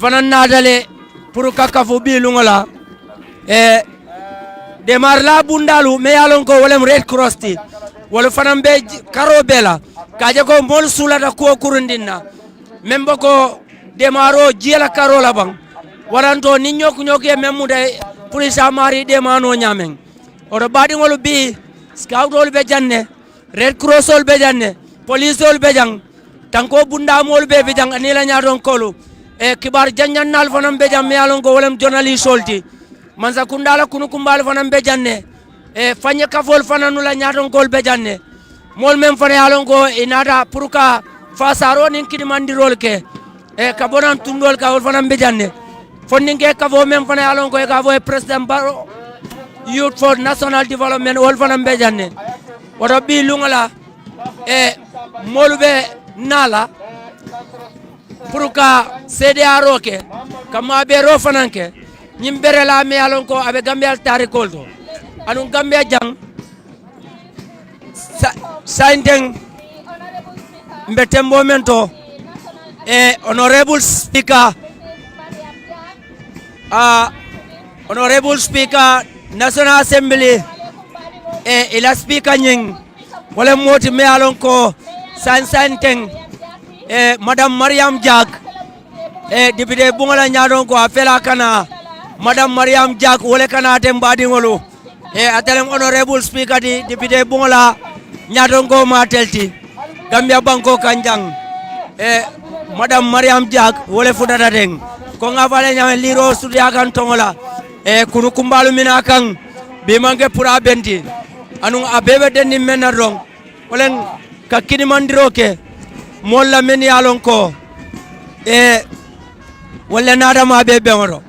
fanan nadale pour ka fo bi lungola de marla bundalu me alon ko wolem red cross ti wala fanan be karo bela kaje ko mol sulata ko kurundinna membo ko demaro jiela karola bang waranto ni nyoku nyoke memude police amari demano nyamen odo badi ngol bi scout ol be janne red cross ol be janne police ol be jang tanko bunda mol be be jang ni la nyaadon kolu kibar janjannal fanam be jam me alon ko wolem journalist solti manza kundala kunu kumbal fanam be janne fanye kafol fananu la nyaadon kol be janne mol mem fane alon ko inada puruka fasaro nin kidimandirol ke ka bonan tundol ka wol fanam be janne fonni ke ka vo mem fane alon ko ka vo president baro youth for national development wol fanam be janne wodo bi lungala molbe nala puruka CDRO ke kama be ro fananke nyimbere la me alon ko abe Gambia tarikol to anu Gambia jang sainteng mbetembo mento honorable speaker national assembly ila speaker nying wala moti me alon ko sainteng madame Mariam Jack député bungola nyadon ko afela kana madame Mariam Jack wala kana tembadi ngolo atelem honorable speaker di député bungola nyadon ko ma telti Gambia banko kanjang madame Mariam Diak wole fudata deng ko ngavale nyame liro studia kan tongola kunu kumbalu mina kan be manke pura benti anu abebe denni mena rong wolen ka kini mandiro ke molla men yalon ko wala nada ma be bengoro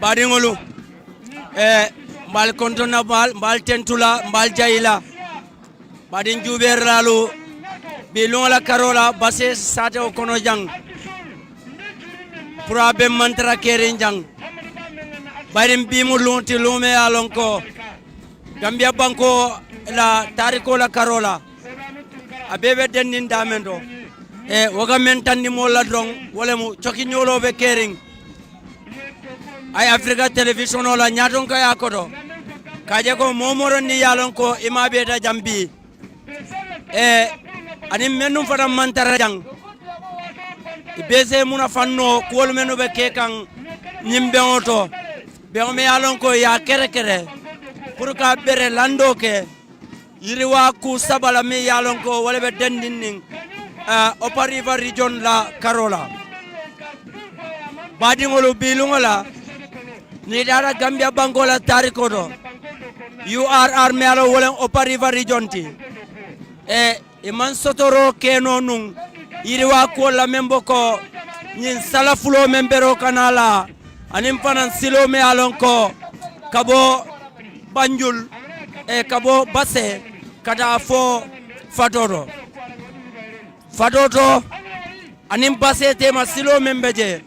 badingolu mbal kontona mbal tentula mbal jayila badin juberlalu bi longa karola basse sate o kono jang pura be mantra kere jang barim bi mu lonti lume alonko Gambia banko la tariko la karola abebe dennin damendo woga men tanni mo la dron wala mu coki nyolo be kering ay Africa television la nyaton ka yakodo kaje ko momoro ni yalon ko imabe da jambi ani menum fata mantara jang bese muna fanno ko menu be kekan nyimbe oto be o me yalon ko ya kere kere pour ka bere lando ke yiriwa ku sabala me yalon ko wala be dendin ning Upper River region la karola badingolo bilungola ni dara Gambia bangola tarikodo URR melo wala Upper River region ti iman sotoro keno nun yiriwa ko la membo ko nyin salafulo membero kanala anim fanan silo me alon ko kabo Banjul kabo Basse kada fo Fadoto anim Basse tema silo membeje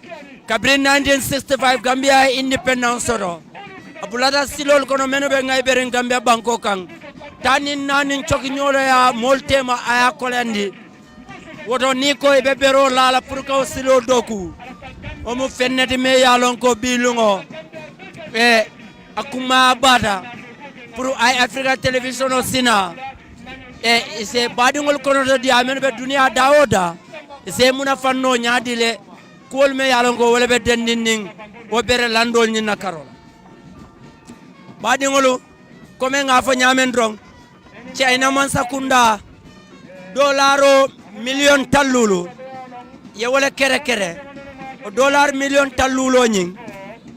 kabri 1965 Gambia independence soro abulata silol kono meno be ngay beren Gambia banko kan tanin nanin choki nyolo ya moltema aya kolandi woto ni ko be bero lala pour ka silo doku o mu fenneti me yalon ko bilungo e akuma bata pour ay Africa television o sina e se badingol kono to di amen be dunia dawoda se muna fanno nyaadile kol me yalon ko wala be dendinning o bere landol ni nakarola badingolu comme nga fo nyamen drong ci ay naman sakunda dolaro million tallulu ye wala kere kere o dollar million tallulo nyin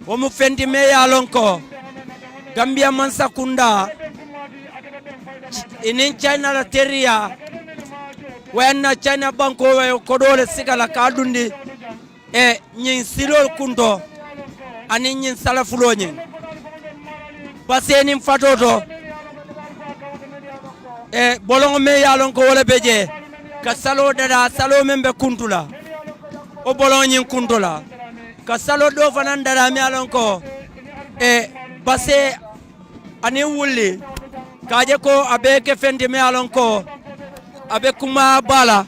o mu fendi me yalon ko Gambia man sakunda inin China la teria wenna China banko we ko dole sigala ka dundi e nyin silol kunto ani nyin salafulo nyin paseni fatoto e bolongo me yalon ko wala beje ka salo dada salo membe kuntula o bolongo nyin kuntula ka salo do fanan dada me yalon ko e base ani wulli kaje ko abe ke fendi me yalon ko abe kuma bala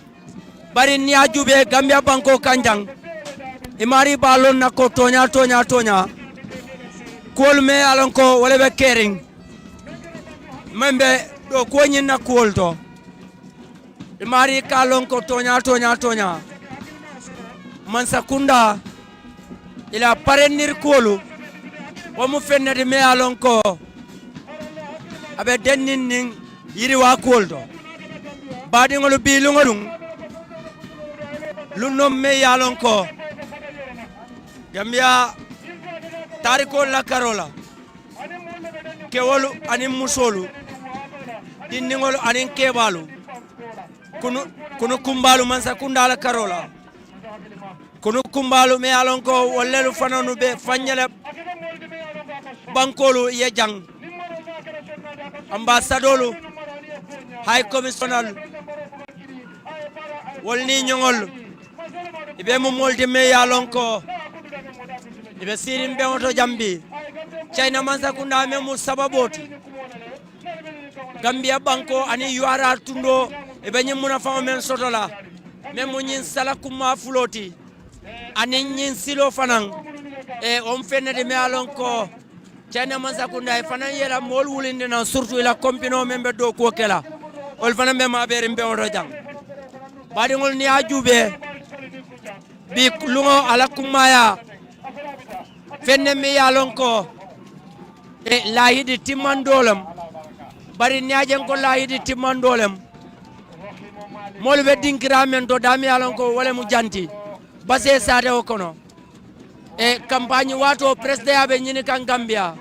bari ni ajube Gambia banko kanjang imari balon na ko tonya kol me yalon ko wala be kering membe do ko nyin na kol to imari kalon ko tonya man sakunda ila parenir kolu o mu fennede me yalon ko abe dennin nin yiri wa kol to badi ngolu bi lu ngodum lu nom me yalon ko Gambia tariko la karola kewolu ani musolu dinningolu ani kebalu kunu kumbalu man sakunda la karola kunu kumbalu me yalon ko wallelu fananu be fanyele bankolu ye jang ambassadolu high commissioner wolni nyongol ibe mo molde me yalon ko ibe sirim be oto jambi China man sakunda me mu sababoti Gambia banko ani yuara tundo ibe nyimuna fama men sotola memu nyin sala kuma fuloti ani nyin silo fanan e on fenede me alon ko China man sakunda e fanan yela mol wulinde na surtout ila kompino membe do ko kela ol fanan be ma bere mbe oto jang badi ngol ni ajube bi lungo ala kumaya fenne me yalon ko e lahidi timmandolam bari nyajen ko lahidi timmandolam molbe dinkira men to dami yalon ko wala mu janti base sade o kono e campagne wato president abe nyini kan Gambia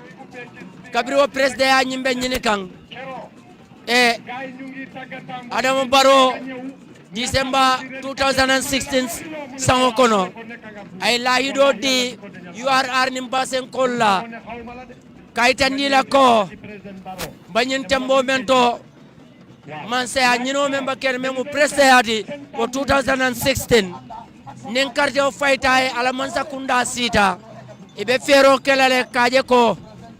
kabri o president ya nyimbe nyini kan e Adama Barrow December 2016 sango kono ay lahido di URR nimbasen kolla kayitandila ko banyin tembo mento man saya nyino memba ken memu presayati ko 2016 nin carte o fayta e ala man sakunda sita ibe fero kelale kaje ko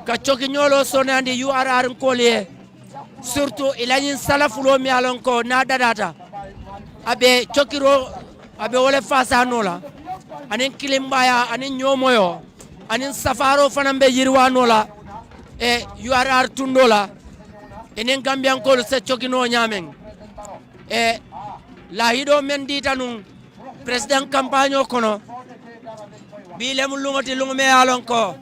ka choki nyolo sonandi URR kolye surtout ilanin salafulo mi alon ko na dadata abe chokiro abe wole fasa nola anin kilimbaya anin nyomoyo anin safaro fanambe yirwa nola e URR tundola enen Gambian ko se chokino nyamen e lahido men ditanu president campagne kono bilem lungoti lungume alon ko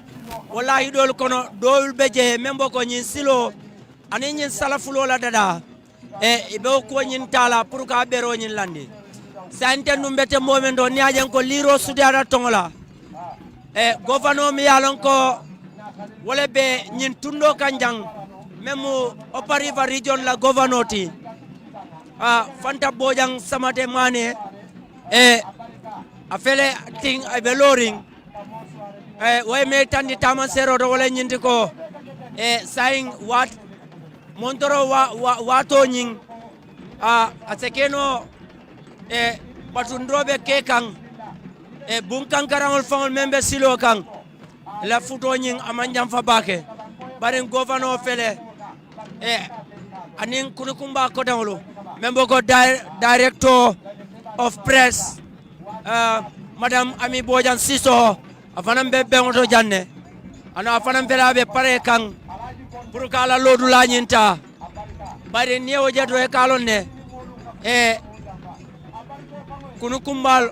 wallahi dol kono dol beje membo ko nyin silo anin nyin salafulo la dada e be ko nyin tala pour ka bero nyin landi sante numbete momen do niajen ko liro sudara tongola e governor mi yalon ko wala be nyin tundo kanjang memu opariva region la governor ti fanta bojang samate mane e afele ting be loring e way me tandi tamasero do wala nyindi ko e saying what montoro wato nyin asekeno e batundrobe ke kan e bunkan karangol fangol membe silo kan la futo nyin amanjam fa bake baren governor fele e anin kunukumba ko dawlo membo ko director of press Madame Ami Bojan Siso afanam be bengoto janne ana afanam belabe pare kan pour kala lodu la nyinta bari niyo jeto e kalonne kunu kumbal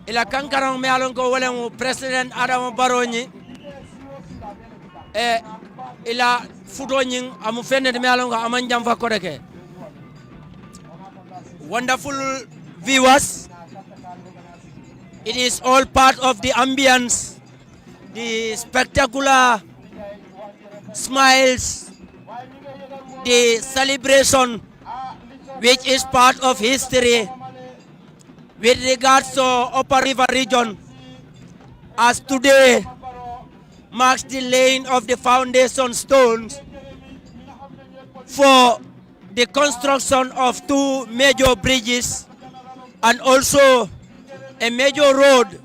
ila kankaran me alon ko wolemu president Adama Barrow ni ila fudo nyin amu fenne me alon ko aman jam fa kodeke. Wonderful viewers, it is all part of the ambience, the spectacular smiles, the celebration which is part of history with regards to Upper River region, as today marks the laying of the foundation stones for the construction of 2 major bridges and also a major road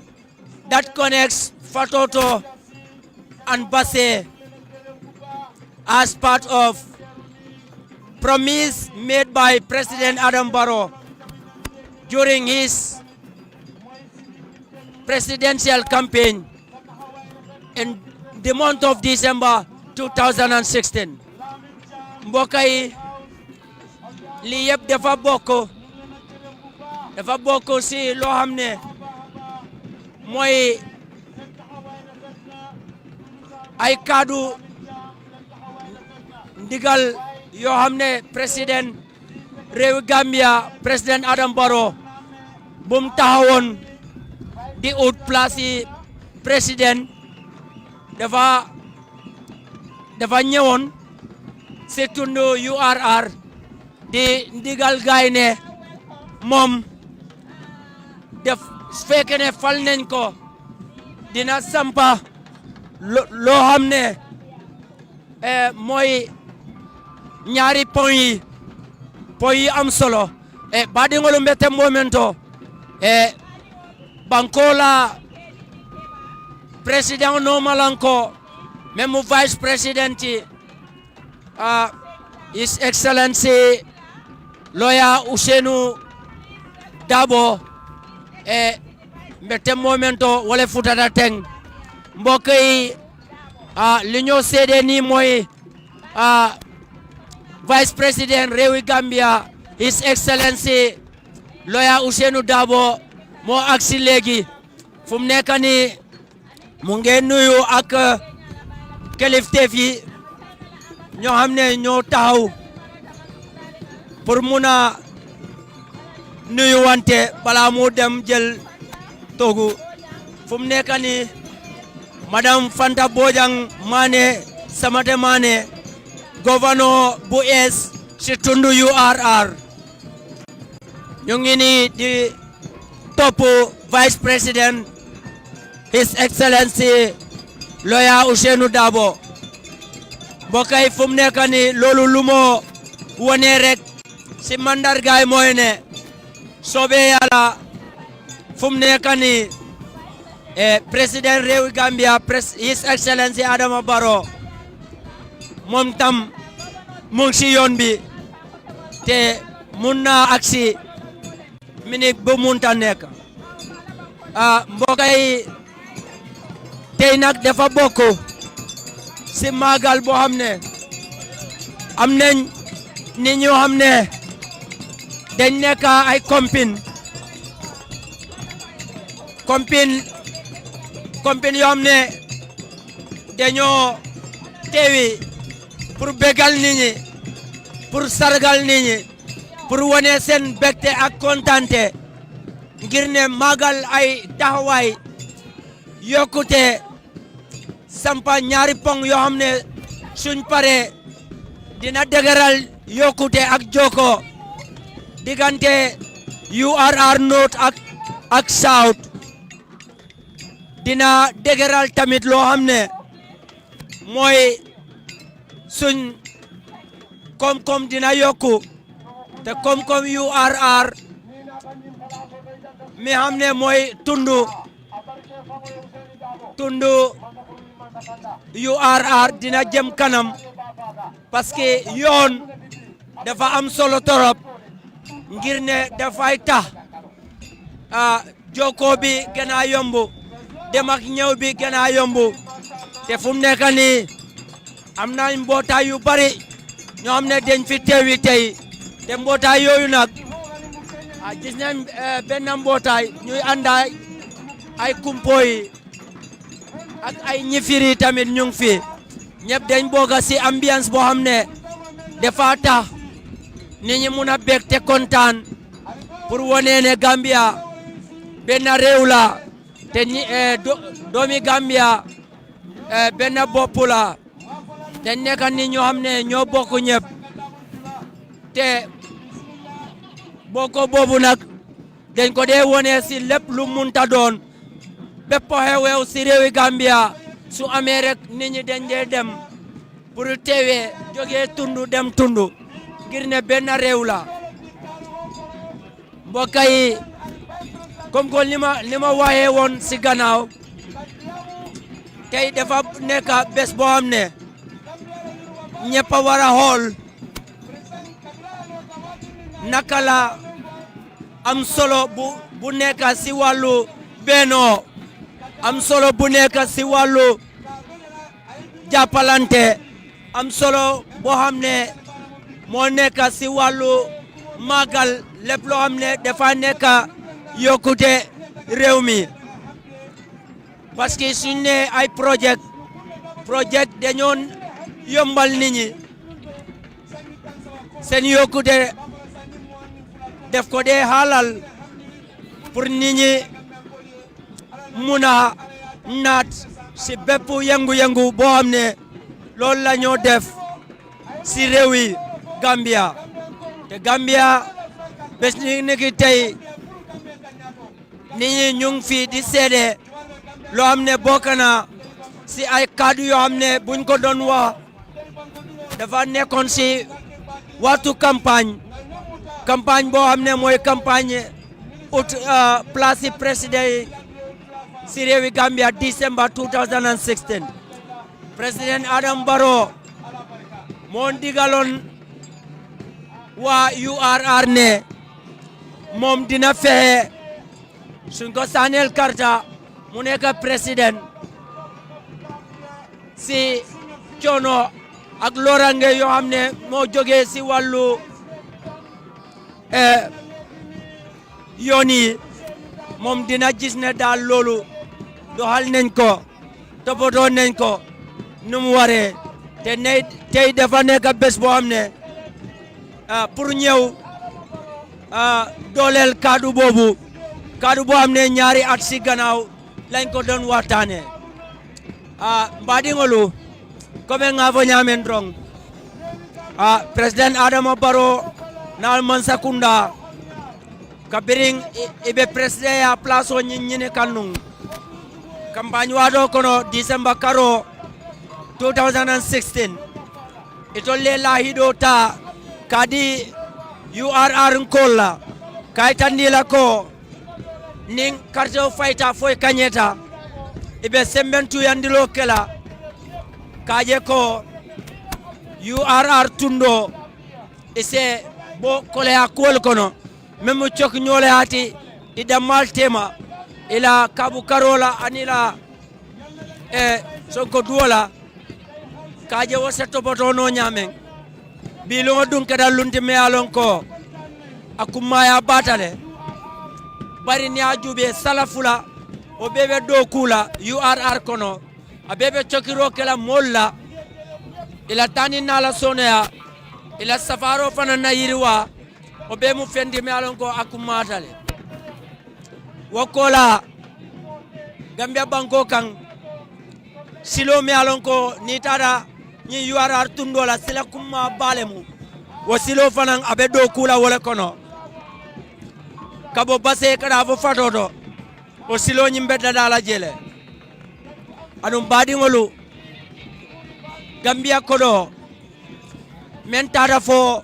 that connects Fatoto and Basse as part of promise made by President Adam Barrow during his presidential campaign in the month of December 2016. Mbokay li yëpp dafa bokk si loo xam ne mooy ay kaddu ndigal yoo xam ne président réew Gambia président Adam Barrow bum taxawoon di ut place yi président dafa ñëwoon si tundu URR di ndigal gaay ne moom def fekk ne fal nañ ko dina sampa loo xam ne mooy ñaari point yi am solo baɗigol mbete momento banko la président normalanko même vice président His Excellency Lawyer Ousainou Darboe mbete momento wala futata teng mbokk yi li ñoo seede ni mooy vice président réewi Gambia His Excellency Lawyer Ousainou Darboe moo agsi léegi fu mu nekk ni mu ngi nuyu ak kilifteef yi ñoo xam ne ñoo taxaw pour mun a nuyu wante bala mu dem jël togu fu mu nekk ni madame Fanta Bojang Mane Samate Mane gouverneur bu ees si tundu URR ñu ngi ni di topp vice président His Excellency Lawyer Ousainou Darboe mbokay fu mu nekk ni loolu lu moo wone rek si mandargaay mooy ne soobee Yàlla fu mu nekk ni président réewi Gambia His Excellency Adama Barrow moom tam mu ngi si yoon bi te mun na aksi minute bu munta nekk mbokay tey nag dafa bokk si magal boo xam ne am nañ ni ñoo xam ne dañ nekk ay compine yoo xam ne dañoo teewi pour bégal nit ñi pour sargal nit ñi pour wane seen bégte ak kontante ngir ne magal ay taxawaay yokkute sampa ñaari pong yoo xam ne suñ pare dina dëgëral yokkute ak joko diggante URR North ak South dina dëgëral tamit loo xam ne mooy suñ koom-koom dina yokku te koom-koom URR mi xam ne mooy tundu URR dina jëm kanam parce que yoon dafa am solo torop ngir ne dafay tax joko bi gën a yomb dem ak ñëw bi gën a yomb te fu mu nekk nii am na mbootaay yu bari ñoo xam ne dañ fi teewi tey te mbootaay yooyu nag gis nañ benn mbootaay ñuy àndaay ay kumpo yi ak ay ñifiri tamit ñu ngi fi ñëpp dañ bokk ci ambiance boo xam ne dafa tax nit ñi mun a bég te kontaan pour wone ne Gambia benn réew la te ñi doomi Gambia benn bopp la te nekk nit ñoo xam ne ñoo bokk ñëpp te bokko boobu nag dañ ko dee wone ci lépp lu munta doon bépp xew-xew ci réewi Gambia su amee rek nit ñi dañ dee dem pour teewee jógee tundu dem tundu ngir ne benn réew la mbokk yi comme que li ma waxee woon ci gannaaw tey dafa nekk bés boo xam ne ñëpp a war a xool naka la am solo bu nekk ci wàllu bennoo am solo bu nekk ci wàllu jàppalante am solo boo xam ne moo nekk ci wàllu màggal lépp loo xam ne dafa nekk yokkute réew mi parce que suñ ne ay projet dañoo yombal nit ñi seen yokkute def ko dee xaalal pour nit ñi mun a naat si bépp yëngu-yëngu boo xam ne loolu la ñoo def si réew yi Gambia te Gambia bés ni ki tey nit ñi ñu ngi fi di seede loo xam ne bokk na si ay kaddu yoo xam ne buñ ko doon wax dafa nekkoon si waxtu campagne boo xam ne mooy campagne ut place yi président yi si réewi Gambia December 2016 président Adama Barrow moo digaloon waa URR ne moom dina fexe suñ ko sànneel karta mu nekk président si coono ak lorange yoo xam ne moo jógee si wàllu yoon yi moom dina gis ne daal loolu doxal nañ ko toppatoo nañ ko nu mu waree te tey dafa nekk bés boo xam ne pour ñëw dooleel kaddu boo xam ne ñaari at si gannaaw lañ ko doon waxtaane mbaɗigolu comme nga fo ñamen drong président Adama Barrow na Mansakunda kabiring ibe président ya place o ñine kannung campagne waɗo kono December karo 2016 itolle lahiɗo ta kadi URR kolla kay tandila ko nin carte o fayta foy kañeta ibe sembentu yandilo kela kaje ko URR tundo ise bo kole akol kono memo chok nyole hati ida maltema ila kabu karola anila sonko duola kaje woseto botono nyamen bilo dun kada lunti me alon ko akuma ya batale bari ni ajube salafula o bebe do kula URR kono a bebe chokiro kala molla ila tani nala sonoya ila safaro fana na yiriwa o be mu fendi me alon ko akumatale wakola Gambia banko kan silo me alon ko ni tada ni URR tundola sila kuma balemu wo silo fana abe do kula wala kono kabo base kada fo fatoto o silo nyimbe dala jele anum badi ngolu Gambia kodo men tata fo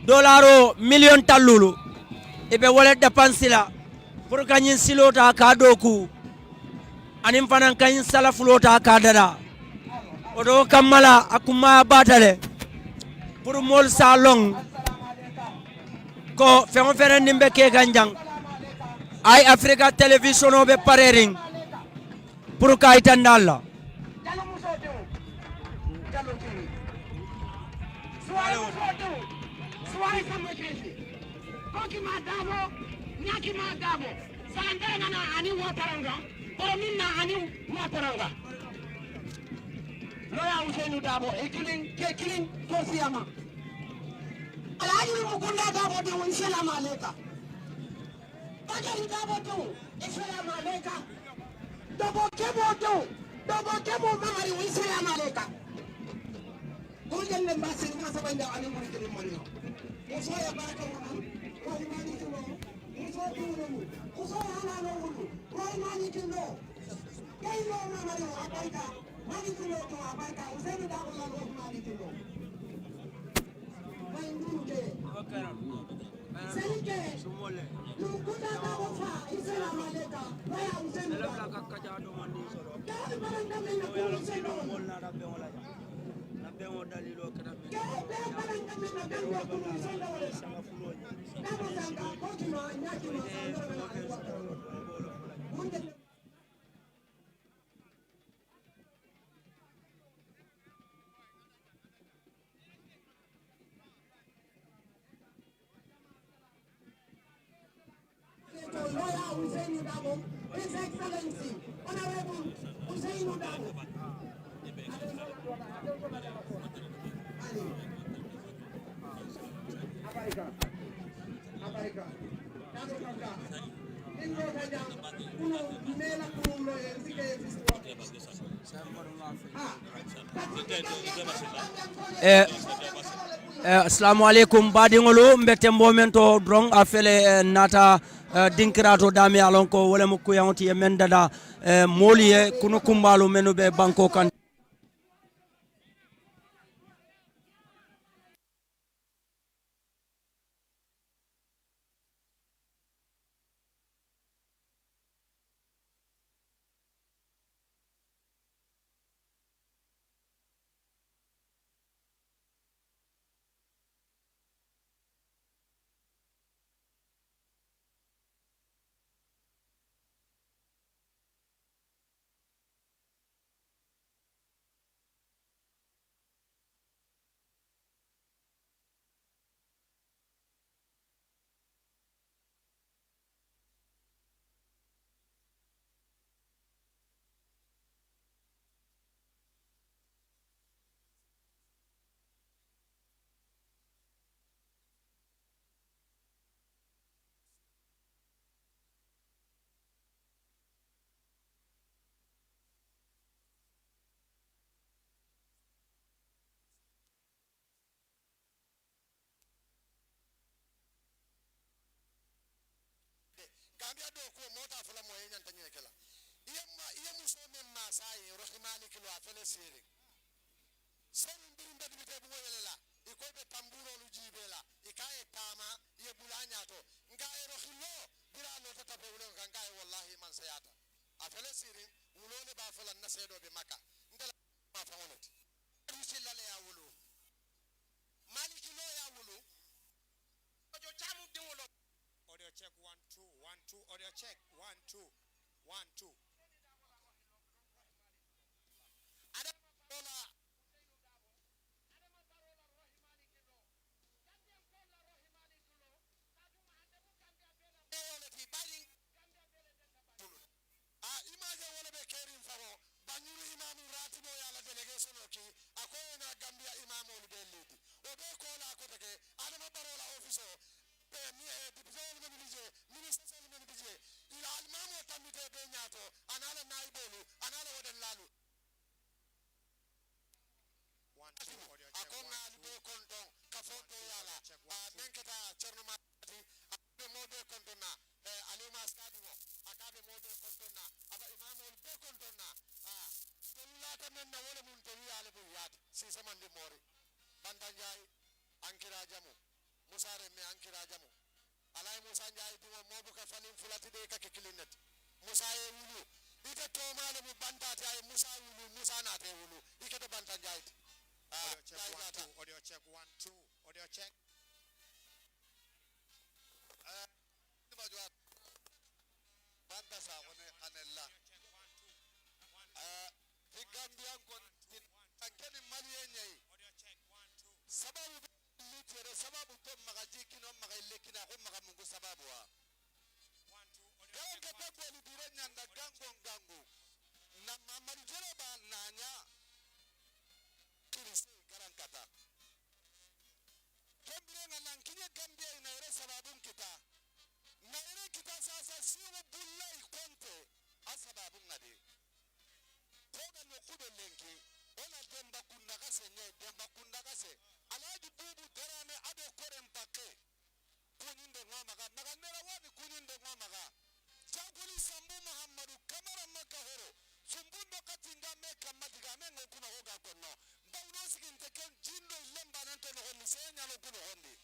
dolaro million tallulu ibe wala dépense la pour kanyin silota ka doku anim fanan kanyin sala fulota ka dada odo kamala akuma batale pour mol salong ko fengo fere nimbe ke ganjang ay Africa television be parering pour ka itandalla Loya Usainu Dabo, killing Kosiyama. Alaji Mukunda Dabo de Unsela Maleka. Bajari Dabo do, Isela Maleka. Dobo Kebo Mamari Unsela Maleka. Golden Lembasin Masabanda Animal Money. Usoya Baraka Woman, Rohimani to know, Usoya Hana, Rohimani to know. Kailo Mamari Abaika. Mani tulo to abaka useni da ko lo mani tulo mai nduke selike lukuta da wafa isela maleka waya useni da ka jado mani soro ka baranga men ko useni mol na da be wala na be mo dalilo kada be baranga men na be ko useni da wala sama fulo na mo sanga ko kino nyaki ma sanga munde Lawyer Usainu Dabo, His Excellency, Honorable Usainu Dabo. assalamu alaikum badingolu mbete momento drong afele nata dinkirato dami alon ko wala mo kuyanti e men dada moliye kuno kumbalu menu be banko kan Gambia do ko mota fala mo yenyan tanye kala yemu so men ma sai rohimani kilo afele siri son birim be bite bu yelela iko be tamburo lu jibela ikaye tama ye bulanya to ngaye rohilo bira no tata be wulo ngaye wallahi man sayata afele siri wulone ba fala nasedo be maka ndala ma fawonati rusillale ya wulu maliki lo ya wulu ojo chamu dinwolo audio check 1 2 1 2 audio check 1 2 1 2 Adam Bola image wala be kerim famo banyuru imamu ratibo yala delegation oki akoy na Gambia imamu lu belidi obe ko la ko tege Adam Barola office minister Solomon Bije ila almamo tamite be nyato anala naibolu anala woden lalu akona albe konton kafoto yala menketa cerno mati abe mode kontona alima stadium akabe mode kontona aba imamo be kontona dolata men na wala mun to yala bu yat si samande mori bantanjay ankira jamu musare me ankira jamu alay musa njaay dimo mobu ka falim fulati de ka kilinet musa e wulu ite to male mu bantati ay musa wulu musa na te wulu ike to banta njaay audio check 1 2 audio check boli biro nyanda gango na mamadu jereba nanya kirisi garankata kembire ngana kinye gambia ina ere sababun kita na ere kita sasa siwo bullai konte asababun ngade koga no kudo lenki ona demba kundagase alaji bubu derane ado kore mpake kuninde ngamaga maganera wani kuninde ngamaga jaguli sambu muhammadu kamara makahoro sumbundo katinga meka madigame ngokuna hoga kono mbauno siginte ken jindo lemba nanto no honni senya no kuno honni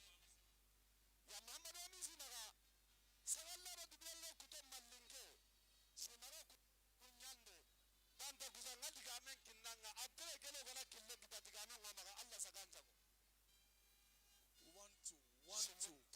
ya muhammadu amisi maga sawalla ro dibello kuto mallinge simaro kunyande banta kuzanga digame kinanga abdere kele gona kille kita digame ngamaga allah saganja ko 1 2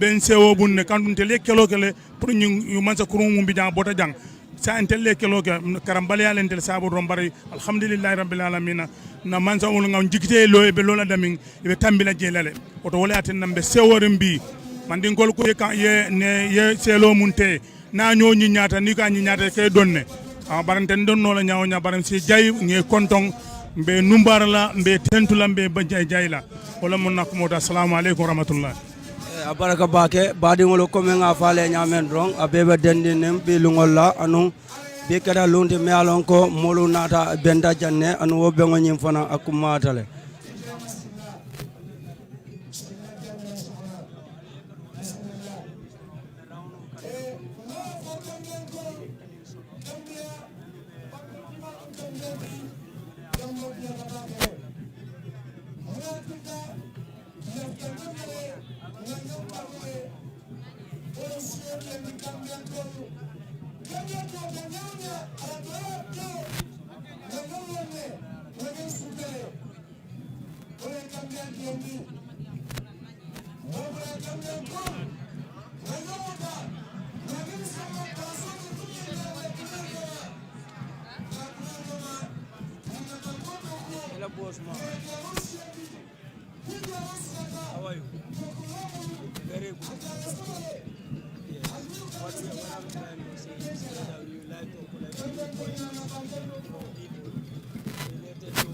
ben sewo bunne kandum tele kelo kele pour ñu mansa kurum mum bidan bota jang sa entelle kelo ke karambale yalen tel sabu rombari alhamdulillah rabbil alamin na mansa wol ngam jikite lo e be lola damin e be tambila jelale oto wala aten nambe seworim bi man din gol ko ye ne ye selo munte na ñoñi ñaata ni ka ñi ñaata kay donne baranten don no la ñaaw ñaa baram si jay nge konton be numbar la be tentula be ba jayla wala mun nak mo da assalamu alaykum rahmatullah abaraka bake badingolo comme nga fale nyamen drong abebe dendinem bi lungolla anu bi kada lunde me alon ko molu nata benda janne anu wo be ngonyim fana akumatale How are you? Very good. Yes. What I'm trying to say is that you like to collect information from people related to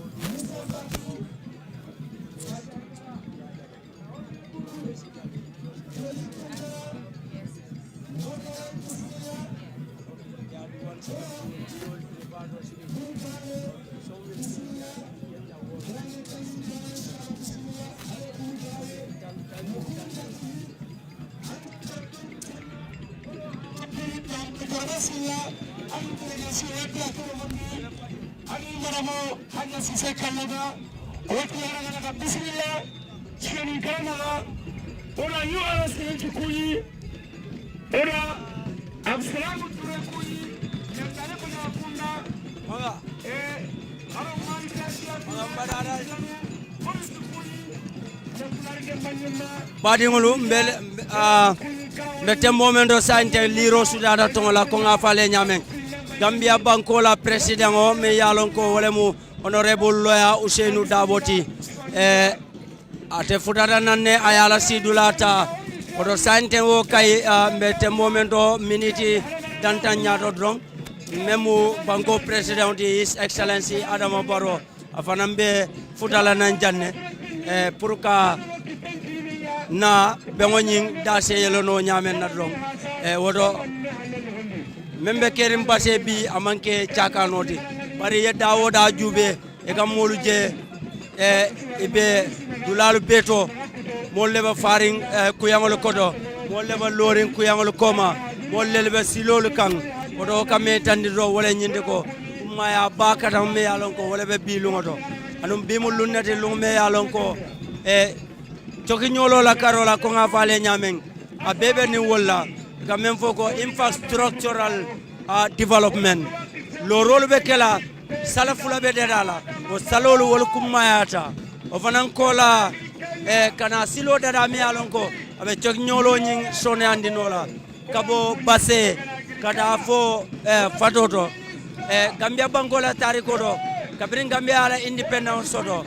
badingolu mbele tembo mendo sante liro sudada tongola ko nga fale nyamen Gambia banko la president o me yalon ko wolemu honorable lawyer Ousseynou Daboti ate futata nanne ayala sidulata odo sante wo kay tembo mendo miniti dantanya do dron memu banko president di His Excellency Adama Barrow afanambe futala nan janne pour ka na bengoñing da seyelo no nyamen na dron wodo membe kerim basse bi amanke chakanoti bari yedda woda jube e kam molu je ibe dulalu beto molle ba faring kuyangol kodo molle ba lorin kuyangol koma molle be silolu kan wodo kame tandiro wala nyinde ko maya bakata me yalon ko wala be bilungo do anum bimul lunnati lumme yalon ko coki ñolo la karola ko nga fale nyamen a bebe ni wala quand même foko infrastructural development lo role be kala sala fula be dedala o salolu wol kumayata o fanan kola kana silo dada mi alon ko abe coki ñolo ñing sone andinola kabo basse kada fo fatoto Gambia banko la tariko do kabrin Gambia ala independence sodo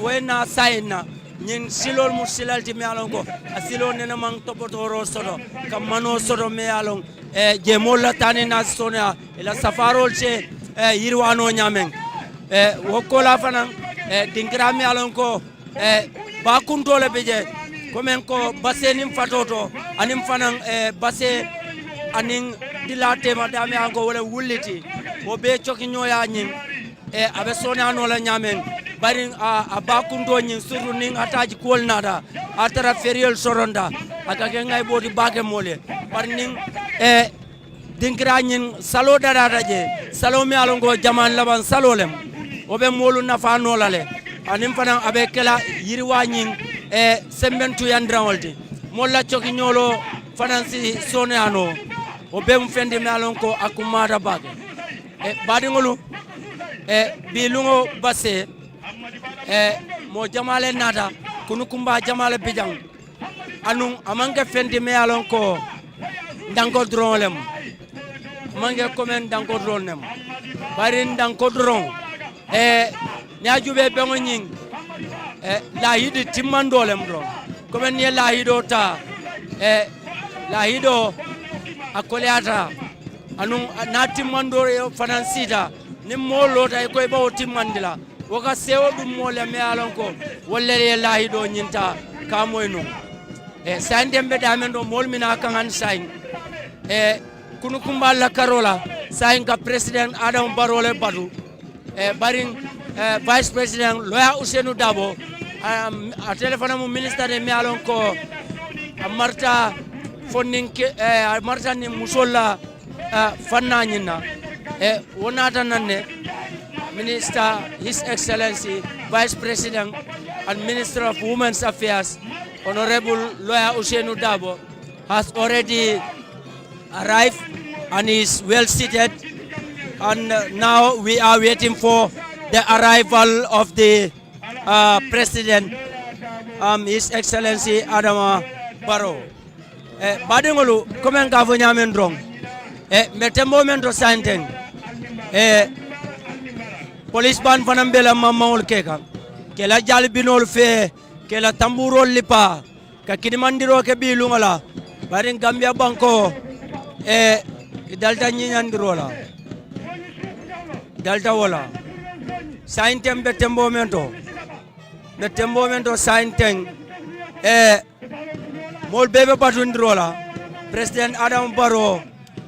we na sayna nyin silol mu silalti mi alon ko asilo nena man topotoro sodo kam mano sodo mi alon je molla tani na sona ila safarol che yirwano nyamen wokola fanan dingira mi alon ko ba kuntole beje komen ko basse nim fatoto anim fanan basse anin dilate madame anko wala wulliti wo be coki nyoya nyin abe sona no la nyamen bari a ba kundo nyin suru nin ataji kol nada atara feriol soronda atake ngay bodi bake mole bari nin dingira nyin salo dada je salo mi alongo jaman laban salolem obe molu nafa no lale anim fanan abe kala yirwa nyin sembentu yandrawolti molla coki nyolo fanan si sonano o be mu fendi mi alon ko akumata bake badingolu bilungo basse mo jamale nata kunu kumba jamale bijang anun amange fendi mi alon ko danko dronlem mange komen danko dronnem bari danko dron nyajube bengo nying la hidi timmandolem dron komen ni la hido ta la hido akoleata anun na timmandore finansita ni molo tay koy bawo timmandila woka sewo dum mole me alon ko wolle la hido nyinta ka moyno sandembe damen do molmina kan han sain kunu kumballa karola sain ka president Adam Barole badu barin vice president Loya Ousainou Dabo a telephone mu minister de me alon ko amarta fonnin marta ni musolla fanna nyina wonata nanne minister his excellency vice president and minister of women's affairs honorable Loya Ousainou Dabo has already arrived and is well seated, and now we are waiting for the arrival of the president, his excellency Adama Barrow. Badingolu komen ka fo nyamen drong metembo men to santen police ban fanam bela mamawol keka kela jalbinol fe kela tamburol lipa ka kidimandiro ke bilungala barin Gambia banko dalta nyinyandiro la dalta wala santem betembo men to santen mol bebe batundrola president Adam Barrow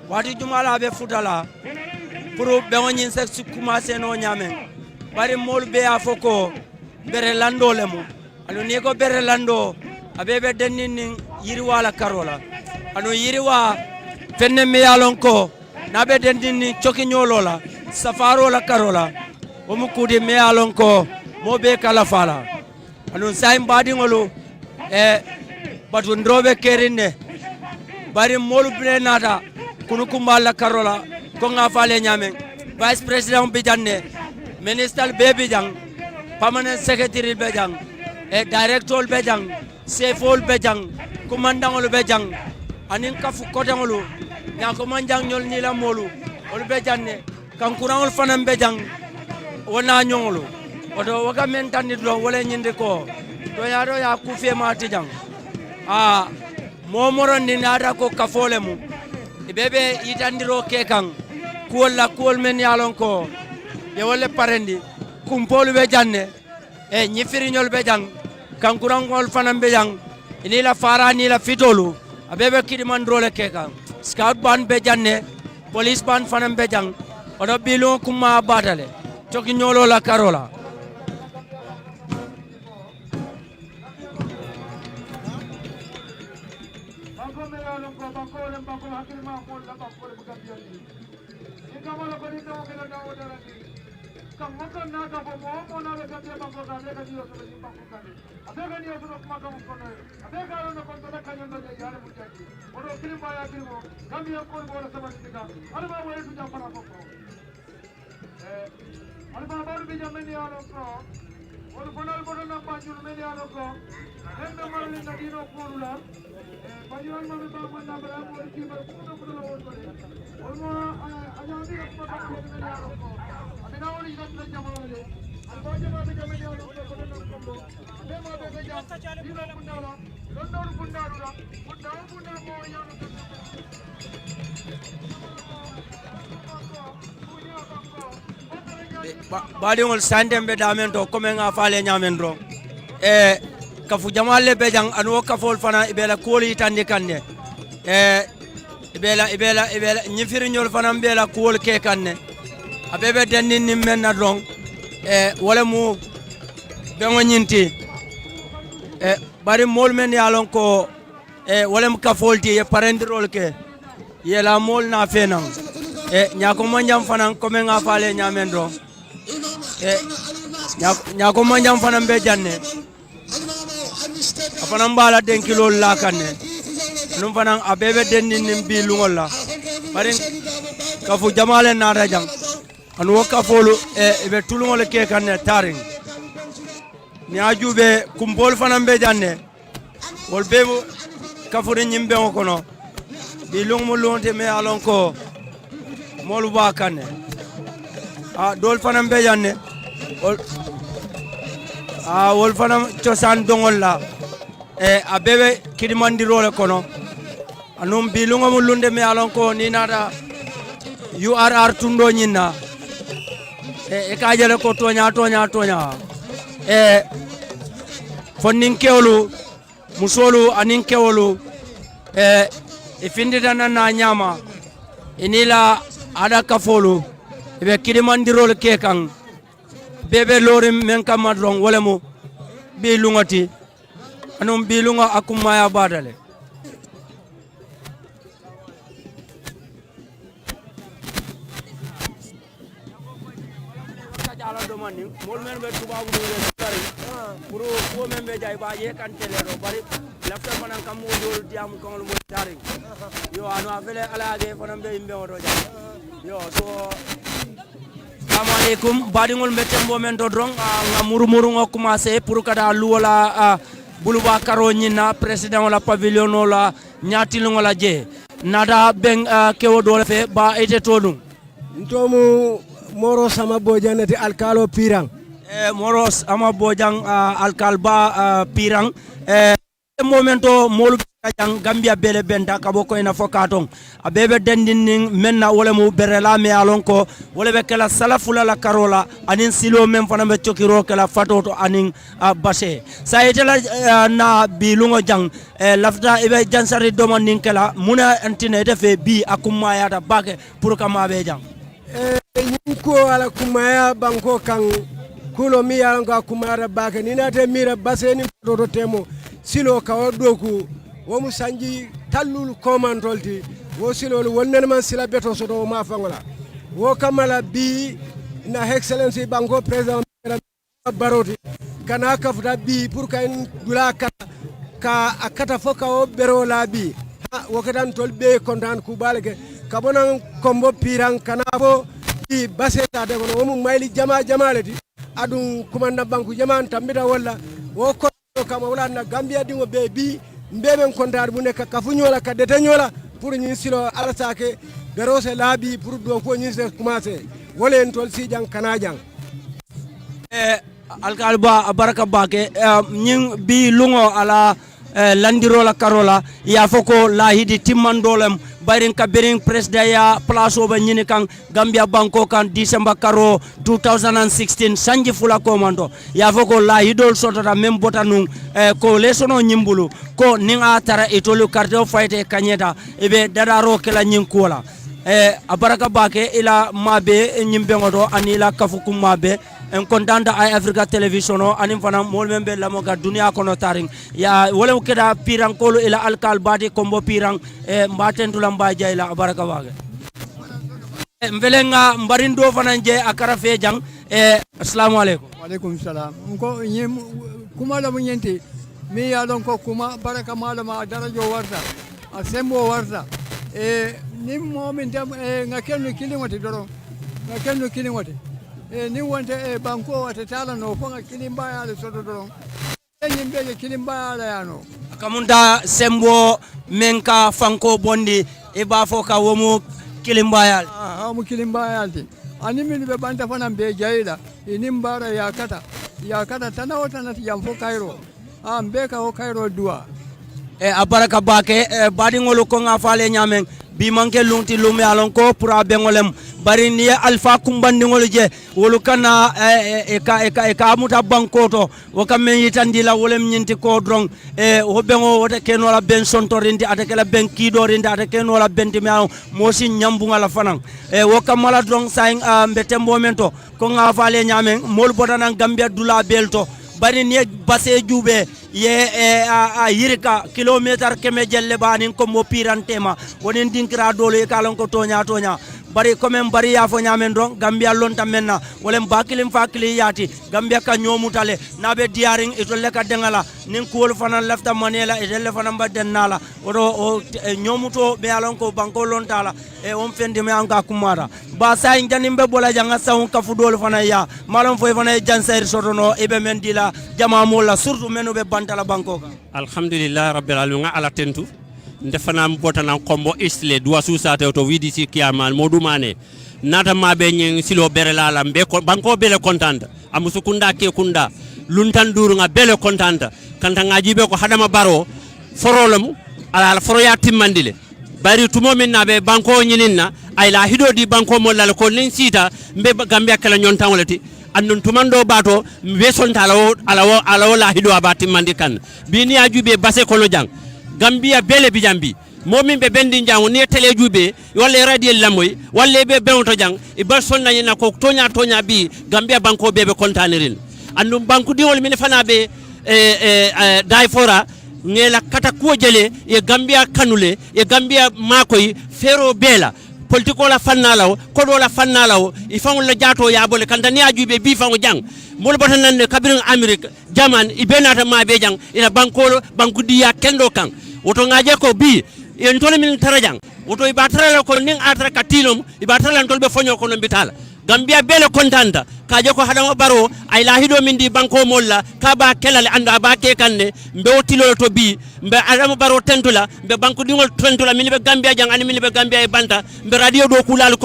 wati jumala be futala pour be woni se commencer no nyamen bari mol be afoko bere lando lemu anu ni ko bere lando abebe dennin yiri wala karola anu yiri wa fenne me yalon ko nabe dennin choki nyolola safaro la karola o mu kudi me yalon ko mo be kala fala anu say mbadi ngolu batu ndrobe kerine bari molu bine nata kunu kumbala karola ko nga fale nyame vice president bijanne minister be bijang permanent secretary bejang director bejang sefol bejang commandant bejang anin kafu kodangolu nya ko manjang nyol ni la molu ol bejanne kankurangol fanam bejang wona nyongolu odo waga men tanni do wala nyinde ko do ya kufe ma tijang momoron ni nada ko kafole mu bebe itandiro kekan kuol men yalon ko be wole parendi kumpolu be janne nyifiriñol be jang kankurangol fanam be jang ni la fara ni la fitolu abebe kidimandrole kekan scout ban be janne police ban fanam be jang odo bilon kuma batale toki nyolo la karola baɗigol sandemɓe damen to comme nga faale ñamen ron e kafu jamalle be jang anu wo kafol fana ibela kuwol yitandi kanne e ibela ñifiriñol fana mbela kuwol ke kanne aɓeɓe dennin nin men na ron e wala mu ɓeŋo ñinti e bari mol men yalon ko e wala mu kafolti ye parendirol ke yela mol na fenan e ñako manjam fana comme nga faale ñamen ron e ñako manjam fana be janne afana mbala denkilol la kanne num fana abebe denni nim bi lungol la bari kafu jamale na rajang anu wakafolu e be tulungol ke kanne taring ni ajube kumbol fana be janne wol be kafu de nyimbe kono bi lungu lonte me alon ko molu ba kanne a dol fana be janne wol fana ciosan dongol la e a bebe kidimandirole kono anum bilunga mu lunde me alon ko ni nada URR tundo nyina e kajale ko tonya e fonnin kewlu musolu anin kewlu e findida na nyama inila ada kafolu be kidimandirole ke kan bebe lorim men kamadron wala mu bilungati anum bilunga akumaya badale ala do mani mol men be tubabu do tari pour ko men be jay ba ye kan telero bari lafta manan kam mo do diam ko mo tari yo anu afele ala ge fanam be imbe do jay yo so assalamu alaikum badingol metembo men do drong nga murmuru ngo commencer pour kada luwala buluba karo nyina president la pavilion la nyati ngola je nada ben kewo do fe ba ete todum ntomu Moro sama bojang nati alkalo pirang Moro sama bojang alkalba pirang momento molu jang Gambia bele benda kabo ko ina fokatong abebe dendin menna wala mu berela me alon ko wala be kala salafula la karola anin silo mem fana be chokiro kala fatoto anin bashe sa etela na bilungo jang lafta ibe jansari domandin kala muna antine defe bi akuma yata bake pour kama be jang ko ala kumaya banko kan kulo mi yalan ko kumara bake ni nate mira baseni do temo silo ka doku wo mu sanji tallul komandolti wo silo wonnen man sila beto so do ma fangola wo kamala bi na excellency banko president baroti kana kafta bi pour kan dula ka akata foka o bero la bi wo kedan tol be kontan ku balke kabonan kombo pirang kana bo i baseta de ko mo mayli jamaleti adun kumanda banku jaman tambita wala wo ko kama wala na Gambia dingo be bi mbeben kontar mu nek kafunyola ka detanyola pour ñi silo alasake berose labi pour do ko ñi se commencer wala en tol si jang kana jang alkalba baraka bake ñing bi lungo ala landiro la karola ya foko lahidi timmandolem bayrin kabirin presida ya place oba nyini kan Gambia banko kan December karo 2016 sanji fula komando ya foko lahidol sotota mem botanung ko lesono nyimbulu ko ninga tara itolu karto fayte kanyeta ibe dadaro kala nyinkola abaraka bake ila mabe nyimbe ngodo anila kafukum mabe en kontanta ay Africa television o anim fana mol membe lamo ga dunia kono taring ya wala keda pirang kolo ila alkal badi kombo pirang mbatentu lamba jayla baraka wage mvelenga mbarindo fana je akara fe jang assalamu alaikum wa alaikum salam ko nyem kuma la munyenti mi ya don ko kuma baraka malama darajo warta asembo warta nim momin dam ngakenu kilimote doro ngakenu kilimote ni wonte banko wata tala no fonga kilimba ya le sodo don yimɓeje kilimba ala yano kamunda sembo menka fanko bondi e bafo ka womu kilimbayal mu kilimbayalti ani min ɓe ɓanta fanan be jayɗa inin mbara yakata tana o tanati jam fo kayro mbe ka o kayro duwa e abaraka bake baɗigolu ko ga faale ñamen bi manke lunti lume alon ko pour a ɓeŋolem bari ni alpha kumbandiŋolu je wolu kana ka amuta banko to wo kam men yitandila wolem ñinti ko dron wo ɓeŋo wote kenola ben sontorindi ata kela ben kiiɗorindi ata kenola benti me mosi ñambuŋala fanan wo kammala dron sayin mbe tembo men to ko ga faale ñamen molu botanan gambia dula bel to bari ni base juube ye a yirika kilometer keme jelle banin ko mo pirantema wonen dinkira dolo e kalon ko tonya bari comme bari ya fo nyamen don gambia lonta menna wolem bakilim fakili yati gambia ka nyomutale nabe diaring ito leka dengala nin kuwol fanan lefta manela e delle fanan badden nala o nyomuto be alon ko banko lontala e on fendi me anka kumara ba say janimbe bola janga sawun kafu dol fanan ya malon foy fanan jansair sotono e be men dila jama mola surtout menu be bantala banko ka alhamdulillah rabbil alamin ala tentu ndefana botana kombo isle duwa susate to widi si kiamal modumane nata mabe nyen silo berela la be ko banko bele contente amusu kunda ke kunda luntan duru nga bele contente kanta ngaji be ko hadama baro forolum ala foro ya timmandile bari tumo min nabe banko nyininna ay la hido di banko mo la ko nin sita be gambia kala nyontan wolati andun tumando bato be sonta ala la hido abati mandi kan bini ajube base ko lo jang Gambia bele bijambi momin be bendi jangu ne tele jube wala radio lamoy wala be bewto jang e bar sonna na ko tonya bi Gambia banko bebe kontanirin andum banku diwol min fana be diaspora ngela kata ko jele e Gambia kanule e Gambia makoy fero bela politiko la fannalaw ko do la fannalaw e fawul la jato ya bole kanta ni ajube bi fawu jang mol botanan kabirin America jaman ibenata ma be jang ina banku diya kendo kan woto ngaje ko bi en tole min tarajang woto ibatara ko ning atra katilum ibatara tolbe fonyo ko no bitala Gambia bele kontanta kaje ko hadama baro ay la hido min di banko molla ka ba kelale anda ba ke kanne mbe wotilo to bi mbe adama baro tentula mbe banko dingol tentula min be Gambia jang ani min be Gambia e banta mbe radio do kulal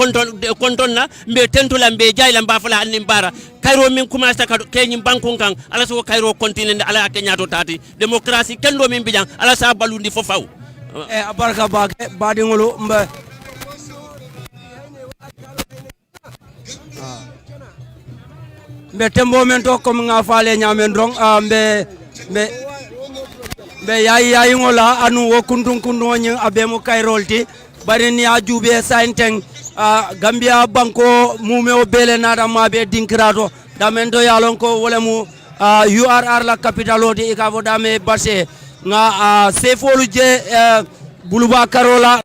kontonna mbe tentula mbe jayla mba fala anni bara kayro min commence ka kenyim banko kan ala so kayro continent ala kenyato tati démocratie kendo min bijang ala sa balundi fofaw e abarka badingolo mbe mbe tembo men to comme nga faale nyamen dron mbe yayi ngola anu wo kundun nyi abe mo kayrolti bari ni ajube sainteng Gambia banko mume o bele nada mabe dinkrato damento yalon ko wala mu URR la capitalo di ikavo dame basse nga sefolu je buluba karola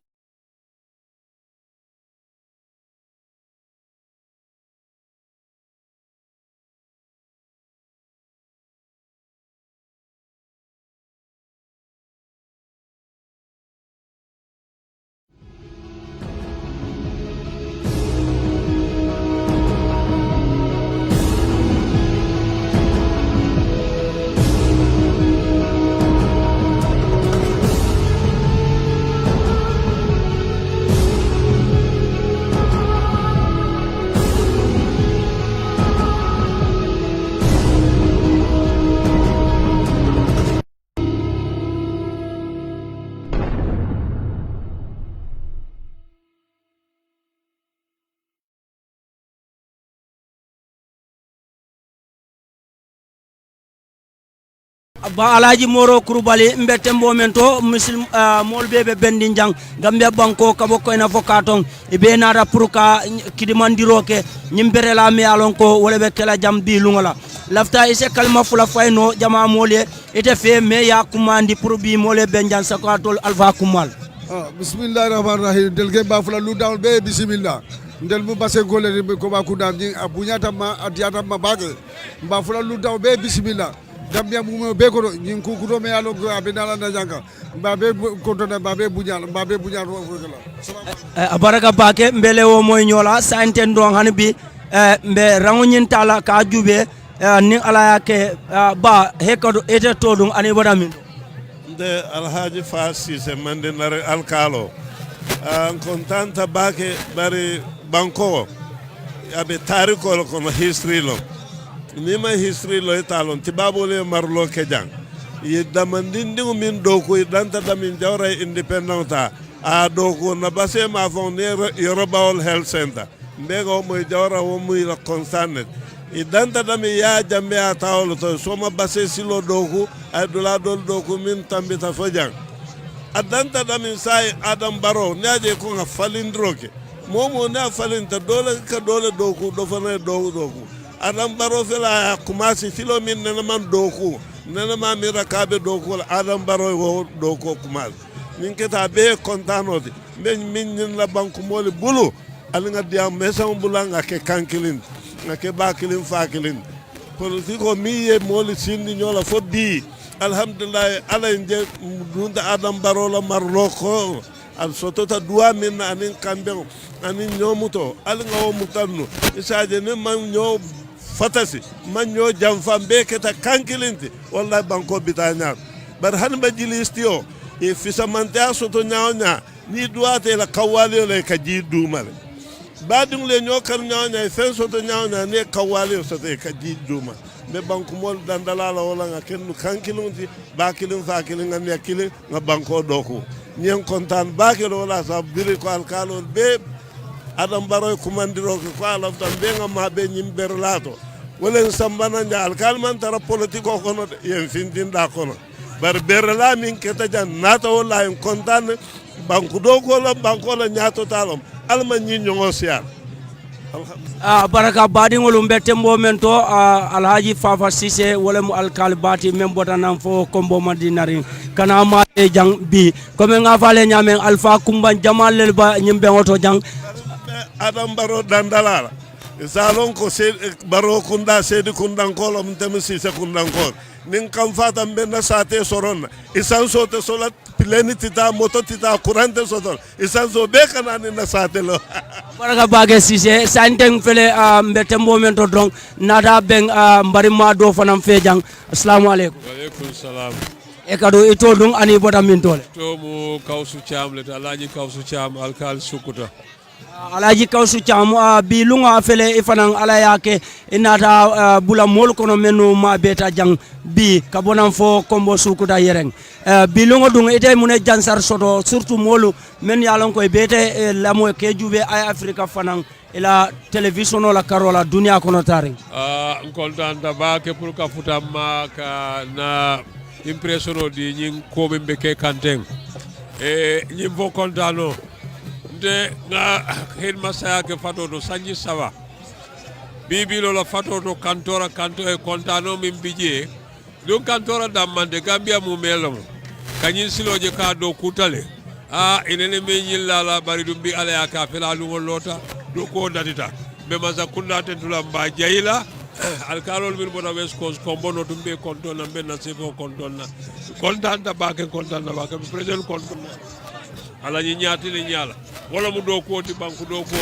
ba alaji moro kurubali mbe tembo mento muslim molbebe bendi jang Gambia banko kabo ko ina fokaton e be nada purka kidimandiroke nyimbere la mi alon ko wala be kala jam bi lungola lafta ise kalma fula fayno jama mole ite fe me ya kumandi pour bi mole benjan sakatol alfa kumal bismillahir rahmanir rahim delge ba fula lu dawl be bismillah ndel mu basse gole ko ba ku dam ni abunyata ma adiata ma bage ba fula lu daw be bismillah Gambia mu be ko nyin ku do me yalo ko abinala na janga babe ko to babe bunyal ro ko la abaraka bake mbele wo moy nyola santen do hanbi mbe rangunyin tala ka jube ni ala yake ba hekado ete todum ani boda min de alhaji fasise mande nare alkalo an kontanta bake bari banko abe tarikol kono history lo nima history lo italon tibabole marlo kejang ye damandindi min doko danta damin jawra independenta a doko na base ma fon ne yorobawol health center mbego mo jawra wo muy la concerned idanta dami ya jambe a tawlo to soma base silo doko ay dula dol doko min tambita fojang adanta dami sai adam baro nyaje ko nga falindroke momo na falinta dole ka dole doko do fana doko adam baro fela kumasi silo min na man doko nana ma mira kabe doko adam baro wo doko kumal nin keta be kontanote min la banku mole bulu alinga diam mesam bulanga ke kankilin ngake bakilin fakilin politiko miye mole sindi nyola foddi alhamdulillah ala nje dunda adam baro la marloko al sotota duwa min anin kambe anin nyomuto alinga wo mutanno isaje ne man nyo fatasi man nyo jamfam be keta kankilinti wallahi banko bitanya bar han ba jilistio e fisamanta soto nyaonya ni duwate la kawali le kaji dumale badung le nyo kar nyaonya fen soto nyaonya ne kawali soto kaji duma be banko mol dandala la wala nga ken kankilunti bakilun fakilun ngam yakile nga banko doko nyen kontan bakilo wala sa biri ko alkalol be adam baroy kumandiro ko ala tan be ngam ma be nyim berlato wala sambana nyaal kalman tara politiko kono yen findin da kono bar berla min keta jan nata wala en kontan banku do ko la banko la nyaato talom alma nyi nyongo siar baraka badi ngolum bette momento alhaji fafa sise wala mu alkal bati mem botanam fo kombo madinari kana ma e jang bi comme nga fale nyamen alfa kumban jamal le ba nyimbe ngoto jang adam baro dandala salon ko se baro kunda sedi kundan kolom temsi se kundan kol nin kam fatam be na sate soron isan so te solat pleni tita moto tita kurante soton isan so be kana ni na sate lo baraka bage sise santeng fele mbete momento donc nada ben mbari ma do fanam fejang assalamu alaikum wa alaikum salam e kado ito dum ani botam min tole to mu kawsu cham le alaji kawsu cham alkal sukuta alaji kawsu cham bi lunga fele ifanan ala yake inata bula mol kono menu ma beta jang bi kabonam fo kombo sukuta yereng bi lunga dung ite mune jansar soto surtout molu men yalon koy bete lamo ke jube ay afrika fanan ila television la karola dunia kono tari kontan ba ke pour ka futama ka na impressiono di nyin ko be ke kanteng nyin vo kontano de nga hen masaya ke fato do sanji sawa bibilo la fato do kantora kanto e kontano min bije don kantora damande gambia mu melom kanyin siloje ka do kutale inene me nyilla la bari dum bi ala ya ka fela lu lota do ko datita be maza kunda tentula mba jayila alkalol min bona west coast kombono dum be kontona be na sefo kontona kontanta ba ke kontanta ba ke president kontona ala ñi ñaati ni ñala wala mu do ko ti banku do ko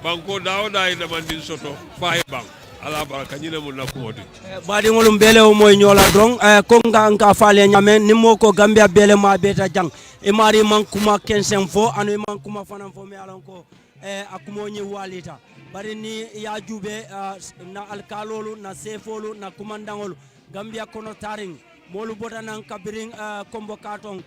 banko dawda ina mandin soto fay bank ala baraka ñina mu nakoti badi ngolum bele o moy ñola dron ko nga faale ñamen ni moko gambia bele ma beta jang e mari man kuma 15 fo anu man kuma fanan fo me alon ko akumo ñi walita bari ni ya jube na alkalolu na sefolu na kumandangolu gambia kono taring molu botanan kabiring kombo katon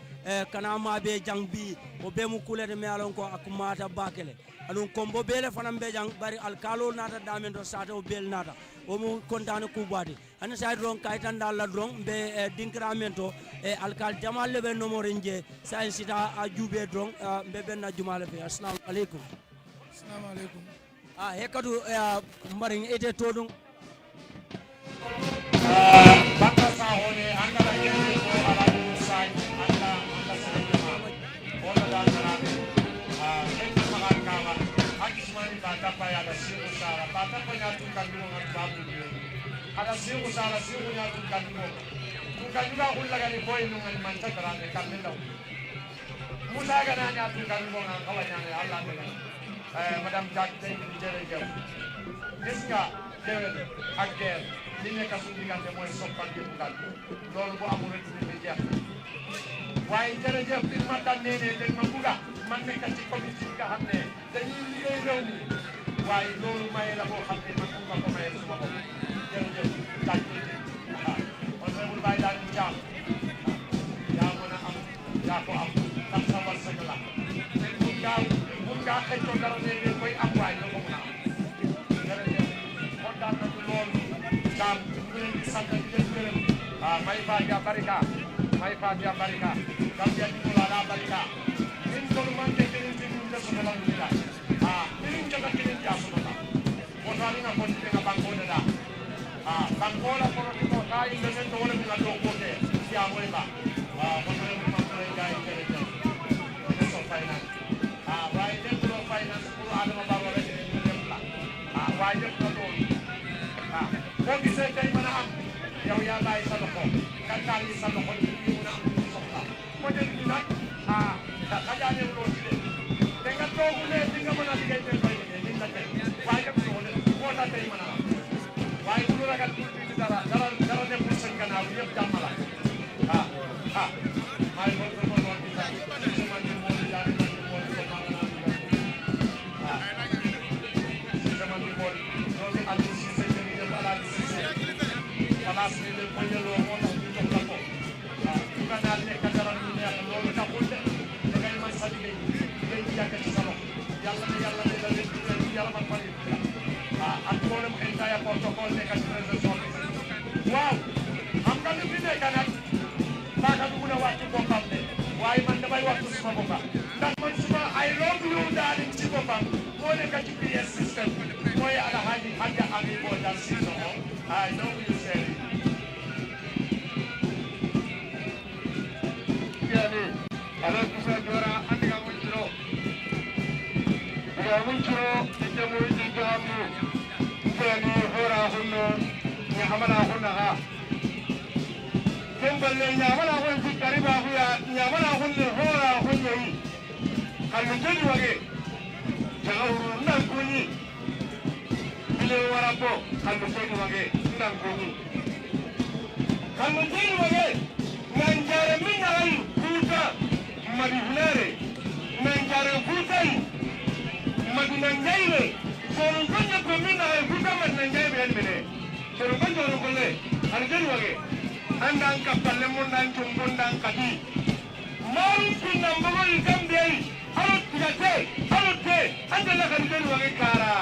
kana ma be jang bi o be mu kulede me alon ko akumata bakele alon kombo bele fanam be jang bari alkalo nata damen do sata o bel nata o mu kontane kubadi an say ron kaytan dal la dron be dinkramento alkal jamal le be nomore nje say sita a jube dron be ben na jumale be assalamu alaikum hekatu mbaring ete todum baka sa hone andala yende ko ala sai anda wala da sarabe ente magal kama akismani ba tapa ya da siru sara ba tapa ya tu kandu ngal babu ada siru sara siru ya tu kandu ku kandu ulla ga ni koy no ngal man ta tarane kamela musa ga na ya tu kandu ngal kawanya ya Allah ne madam jak tay ni jere jam gis nga dewel ak der li nekk suñu diggante mooy soppante bu gàll loolu bu amul rek dinañ di jeex waaye jërëjëf bi ma tànnee ne dañ ma bugga man nekk ci comité bi nga xam ne dañuy liggéey réew mi waaye loolu maye la boo xam ne man ma ko maye suma bopp jërëjëf laaj bi waaw honorable Baye daal di jaam yaa mën a am yaa ko am ndax sa wërsëg la te mun ngaa xëccoo dara ne ngeen koy am waaye nga ko mun a am jërëjëf kontaan nañu lool daam ñu leen di sant di leen gërëm may Fatia Barika Gambia di la Barika min tolu man de kelen ti dum de sono la mila min jaga kelen ja sono la ko tani na ko ti na banko de da banko la ko ti ko ta inde men to wala mi na do ko de ya mo ba ko ne mi ma ko ga kele ja so finance why de pro finance ko adama ba wala de ni dem la why de ko do ko gise tay mana am yow ya bay sa loxo kan ta ni sa loxo ni mu na am soxla ko de ni nak kajaane loo ci de te nga toogu ne di nga mën a liggéey te koy liggéey liñ la tey waaye yëpp soo ne moo tax tey mën a am waaye bu ñu ragal pour di dara nekkul seen gannaaw yëpp jàmm la maa ngi ko doon di sax man di moo di jaay man di moo di ko maa ngi man di moo di loolu Aliou Cissé dañuy def Alaaji Cissé place bi dañ ko yelloo moo tax ñu jox la ko bu nga naan nekk dara lu neex loolu taxul de sa liggéey liggéey bi yàgg ci sa loxo yàlla ne la leen di yaram ak bari ak mboolem entire protocole nekk ci réseau bi waaw xam nga li fi nekk nag baaka du mun a wax ci boppam de waaye man damay wax ci suma boppam ndax man suma ay love you daal ci boppam moo nekk ci PS système mooy Alhaji Hadja Ami Boja Sissoho I know you say alors kusa jora andiga munciro ite mu jamu kani hora hunno ni hamala hunna ha kemballe nyamala hun fi kariba huya nyamala hunne hora hunne yi kalmu jeni wage jawru nan kuni bile warabo kalmu jeni wage nan kuni kalmu jeni wage nanjare minna ayu kuta madi hunare nanjare kutai madi nanjaire soron konya ko minna ayu kuta madi nanjaire ben bene soron konya ron kolle arjani wage andan kapalle mon dan tumbundan kadi maru kunna mbogol gambe harut tigate andala arjani wage kara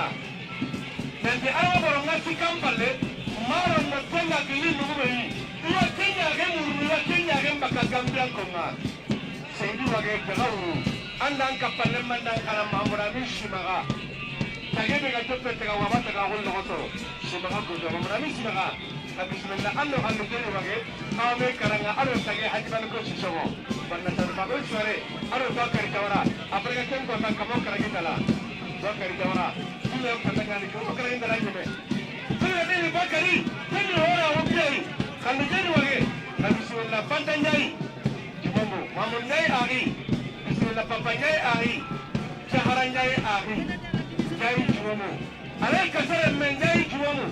nanti awa boronga sikampalle maro mo tenga gili nugo yi iya kenya ke murula kenya ke baka gambia konga seidi wage tagaru andan kapalle mandan kala mamura mi shimaga tage be ga toppe taga wabata ga hollo goto shimaga ko do mamura mi shimaga bismillah allo kene wage ame karanga aro tage hajiban ko shishogo banna tan ba ko sore aro ba kari tawara apre ga ken ko tan kamo karagi tala ba kari tawara dile ko tan ni ko karagi tala nyeme dile ni bakari kene hora hobi kan jeni wage bismillah bantan jai jibomo mamun jai ari bismillah papa jai ari saharan jai ari jai jibomo alai kasare men jai jibomo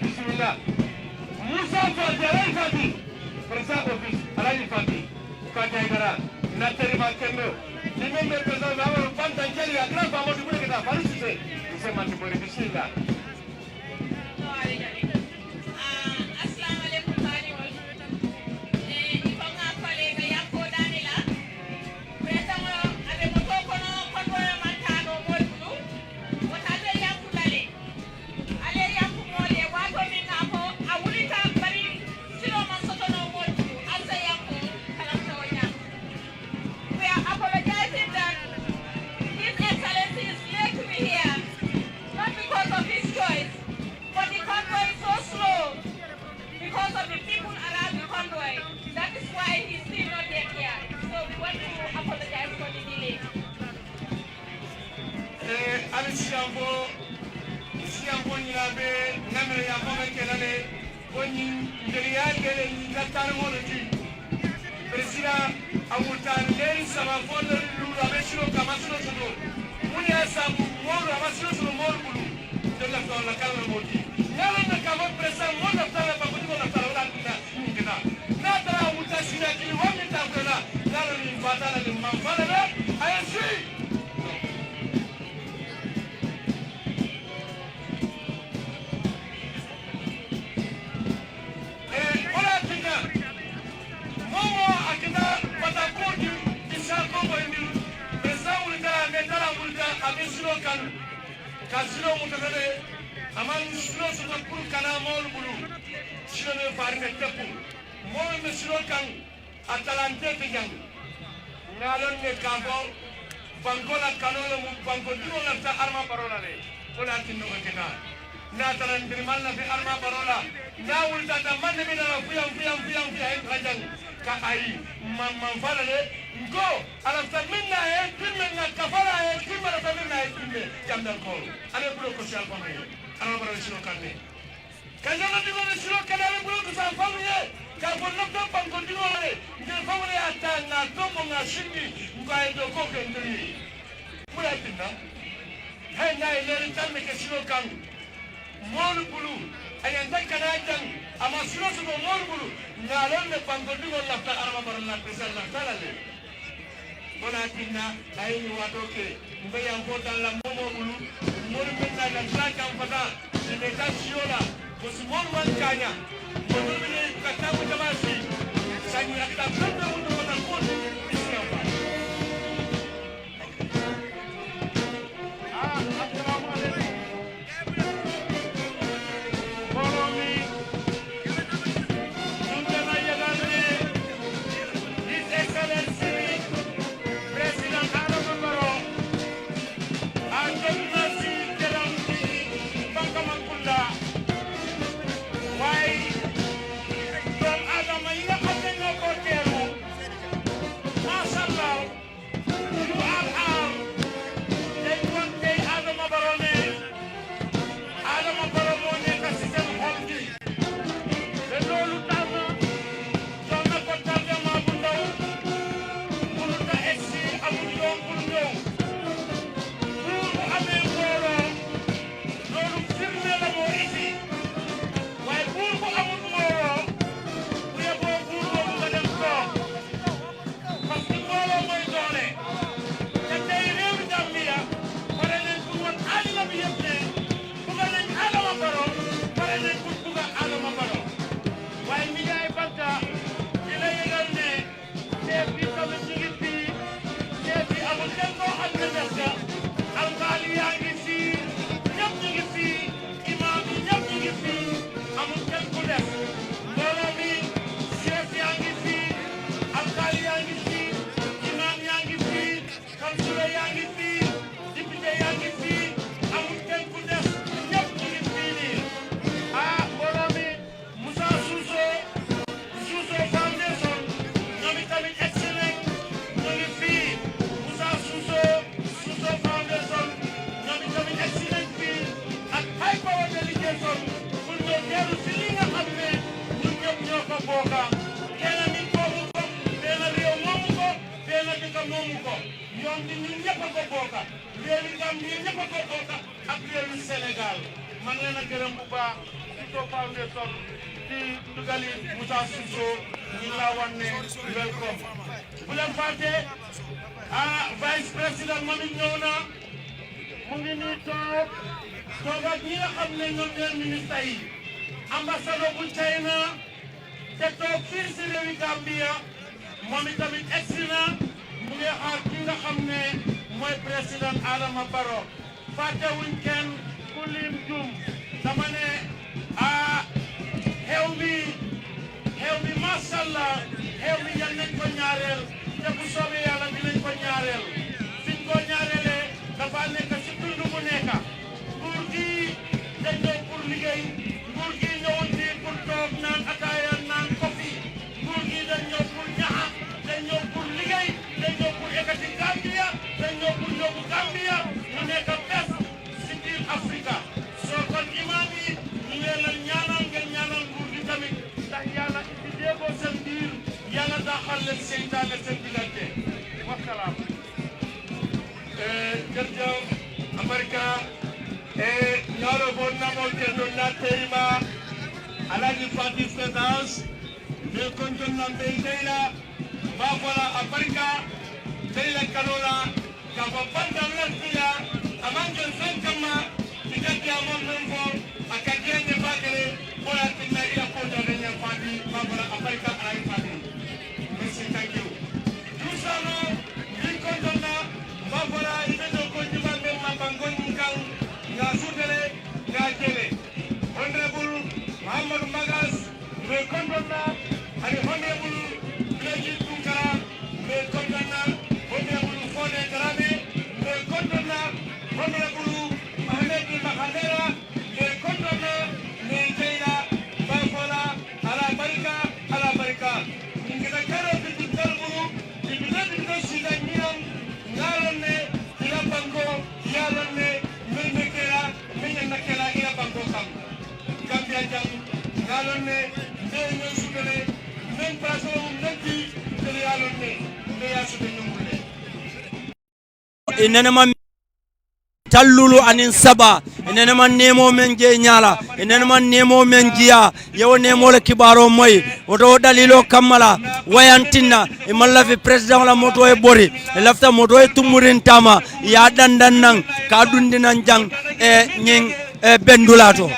bismillah Musa Fati alai Fati presa office alai Fati Fati gara na terima kendo dimembe pesa na wa bantan jai akra ba mo dibule kita farisi se mandi bore bismillah Siambo nyilabe namere ya fonga kelale oni ndeliya gele ngatana moloti presida amutan len sama fondo lulu abesiro kamasiro sono muni asabu molu abasiro sono molu de la kala moti yalo na kama presa mona tala ba kudi mona tala wala kuna na tala mutasina kili wani tabela nalo ni badala ni mambala na ayasi wala tina momo akina patakodi isako bondi presa ulita metala ulita abisiro kan kasiro mutadale aman silo soto pour kana mol bulu silo ne farme tepu mo me silo kan atalante te jang ngalon ne kambo bangola kanolo mu bango dino na ta arma parola le ola tinno ko kena na talan dirmal na fi arma parola na ulta da man ne na fiyam en rajang ka ai man fala le go ala taminna e tinna na kafala e tinna na taminna e tinne jamdal ko ale bulo ko sal ko ala bara silo kanne kanjana digo silo kanale bulo ko sa famille ka ko nokto bango digo le nge famille ata na tomo na shindi ngay do ko kendri mula tinna hay na ile tanme ke silo kan mol bulu ayan dakana jang ama silo so mol bulu ngalon ne bango digo la ta arama bara na pesa na talale bona tinna ay ni watoke mbayam ko dan la momo bulu mol minna la plaka fata ne ta siola ko smol wan kanya ko ne ka ta ko tamasi sanyu akta penda mundo ko ko isiamba assalamu alaikum bolomiundana yagane his excellency president Adama Barrow Antonasi Keramti Bangkamakunda why from Adama yi nga xam ne ñoo ko teeru masallah you are dañ won tey Adama Barrow ne Adama Barrow moo nekk ci seen xol bi te loolu tax na doon na ko tardement bu ndaw mënut a egsi amul yoon pour ñëw buur bu amee mbooloo loolu firnde la moo indi waaye buur bu amul mbooloo bu yeboo buur boobu nga dem toog parce que mbooloo mooy doole te tey réewu Gambia pare nañ pour wan àddina bi yëpp ne bugga nañ Adama Barrow pare nañ pour bugga Adama Barrow waaye mi jaay banta di la yëgal ne chef bi tamit ñu ngi fii chef bi amul kenn koo xam ne des nga alkaali yaa ngi fii ñëpp ñu ngi fii imaam yi ñëpp ñu ngi fii amul kenn ku des mbooloo mi chef yaa ngi fii alkaali yaa ngi fii imaam yaa ngi fii kansula yaa ngi fii député yaa ngi fii amul kenn ku des ñëpp ñu ngi fii nii mbooloo mi Moussa Suso Foundation ñoom itamit excellent ñu ngi fii Moussa Suso Foundation ñoom itamit excellent fii ak high power delegation pour ñoo dellu si li nga xam ne ñun ñëpp ñoo ko bokka kenn nit moomu ko benn réew moomu ko benn dëkk moomu ko yoon bi ñun ñëpp a ko bokka réewi Gambie ñëpp a ko bokka ak réewi Sénégal man leen a gërëm bu baax Suso Foundation di dugali Moussa Suso ñu la wan ne welcome bu leen fàtte vice président moom it ñëw na mu ngi nii toog ak ñi nga xam ne ñoom ñooy ministre yi ambassadeur bu China te toog fii si réewi Gambia moom itamit egsi na mu ngi xaar ki nga xam ne mooy président Adama Barrow fàttewuñ kenn ku lim jum dama ne xew bi mashallah xew bi yal nañ ko ñaareel te bu soobee yàlla dinañ ko ñaareel fiñ ko ñaareelee dafa nekk ci dund bu nekk nguur gi dañ ñëw pour liggéey nguur gi ñëwoon fii pour toog naan ataaya naan kofi nguur gi dañ ñëw pour ñaxa dañ ñëw pour liggéey dañ ñëw pour ekkati Gambia dañ ñëw pour yóbbu Gambia mu nekk bés ci biir Afrika soo kon imaam yi ñu ngi leen ñaanal ngeen ñaanal nguur gi tamit ndax yàlla indi déggoo seen biir yàlla daxal leen seytaane seen diggante wasalaam jërëjëf Amerika ñaaro bon namo kendo na teyma Alaji Fatih Fredance, le contourne Teila, Bafola Africa, Teila Kalola, Kapapanda Latia, Amanjan Sankama, Tikati Amon Membo, Akadian Bakere, Ola Tinaria Pota Renya Fadi, Bafola Africa, Arai Fadi. Merci, thank you. Tusano, Lincoln, Bafola, Ibeto Kojiba, Membangon Kang, Nasutele, Gajele. Honorable Muhammad Magas, the Condona, and Honorable Regis Tunkara, the Condona, Honorable Fone Karame, the Condona, Honorable Ahmed Mahanera, the Condona, the Jaina, Bafola, Alabarika, in the Kara Pitalburu, the Bilabi Sidan, Nalone, Ilabango, Yalone, Menekera, Menakela, Ilabango Kam. Gambia jam, Nalone, Nene Sudele, Nen Praso, Nenti, Telealone, Neas de Numule. Inenema tallulu anin saba inenema nemo men je nyala inenema nemo men jiya yewo nemo le kibaro moy woto dalilo kamala wayantina imalla fi president la moto e bori lafta moto e tumurin tama ya dandan nan ka dundinan jang e nying bendulato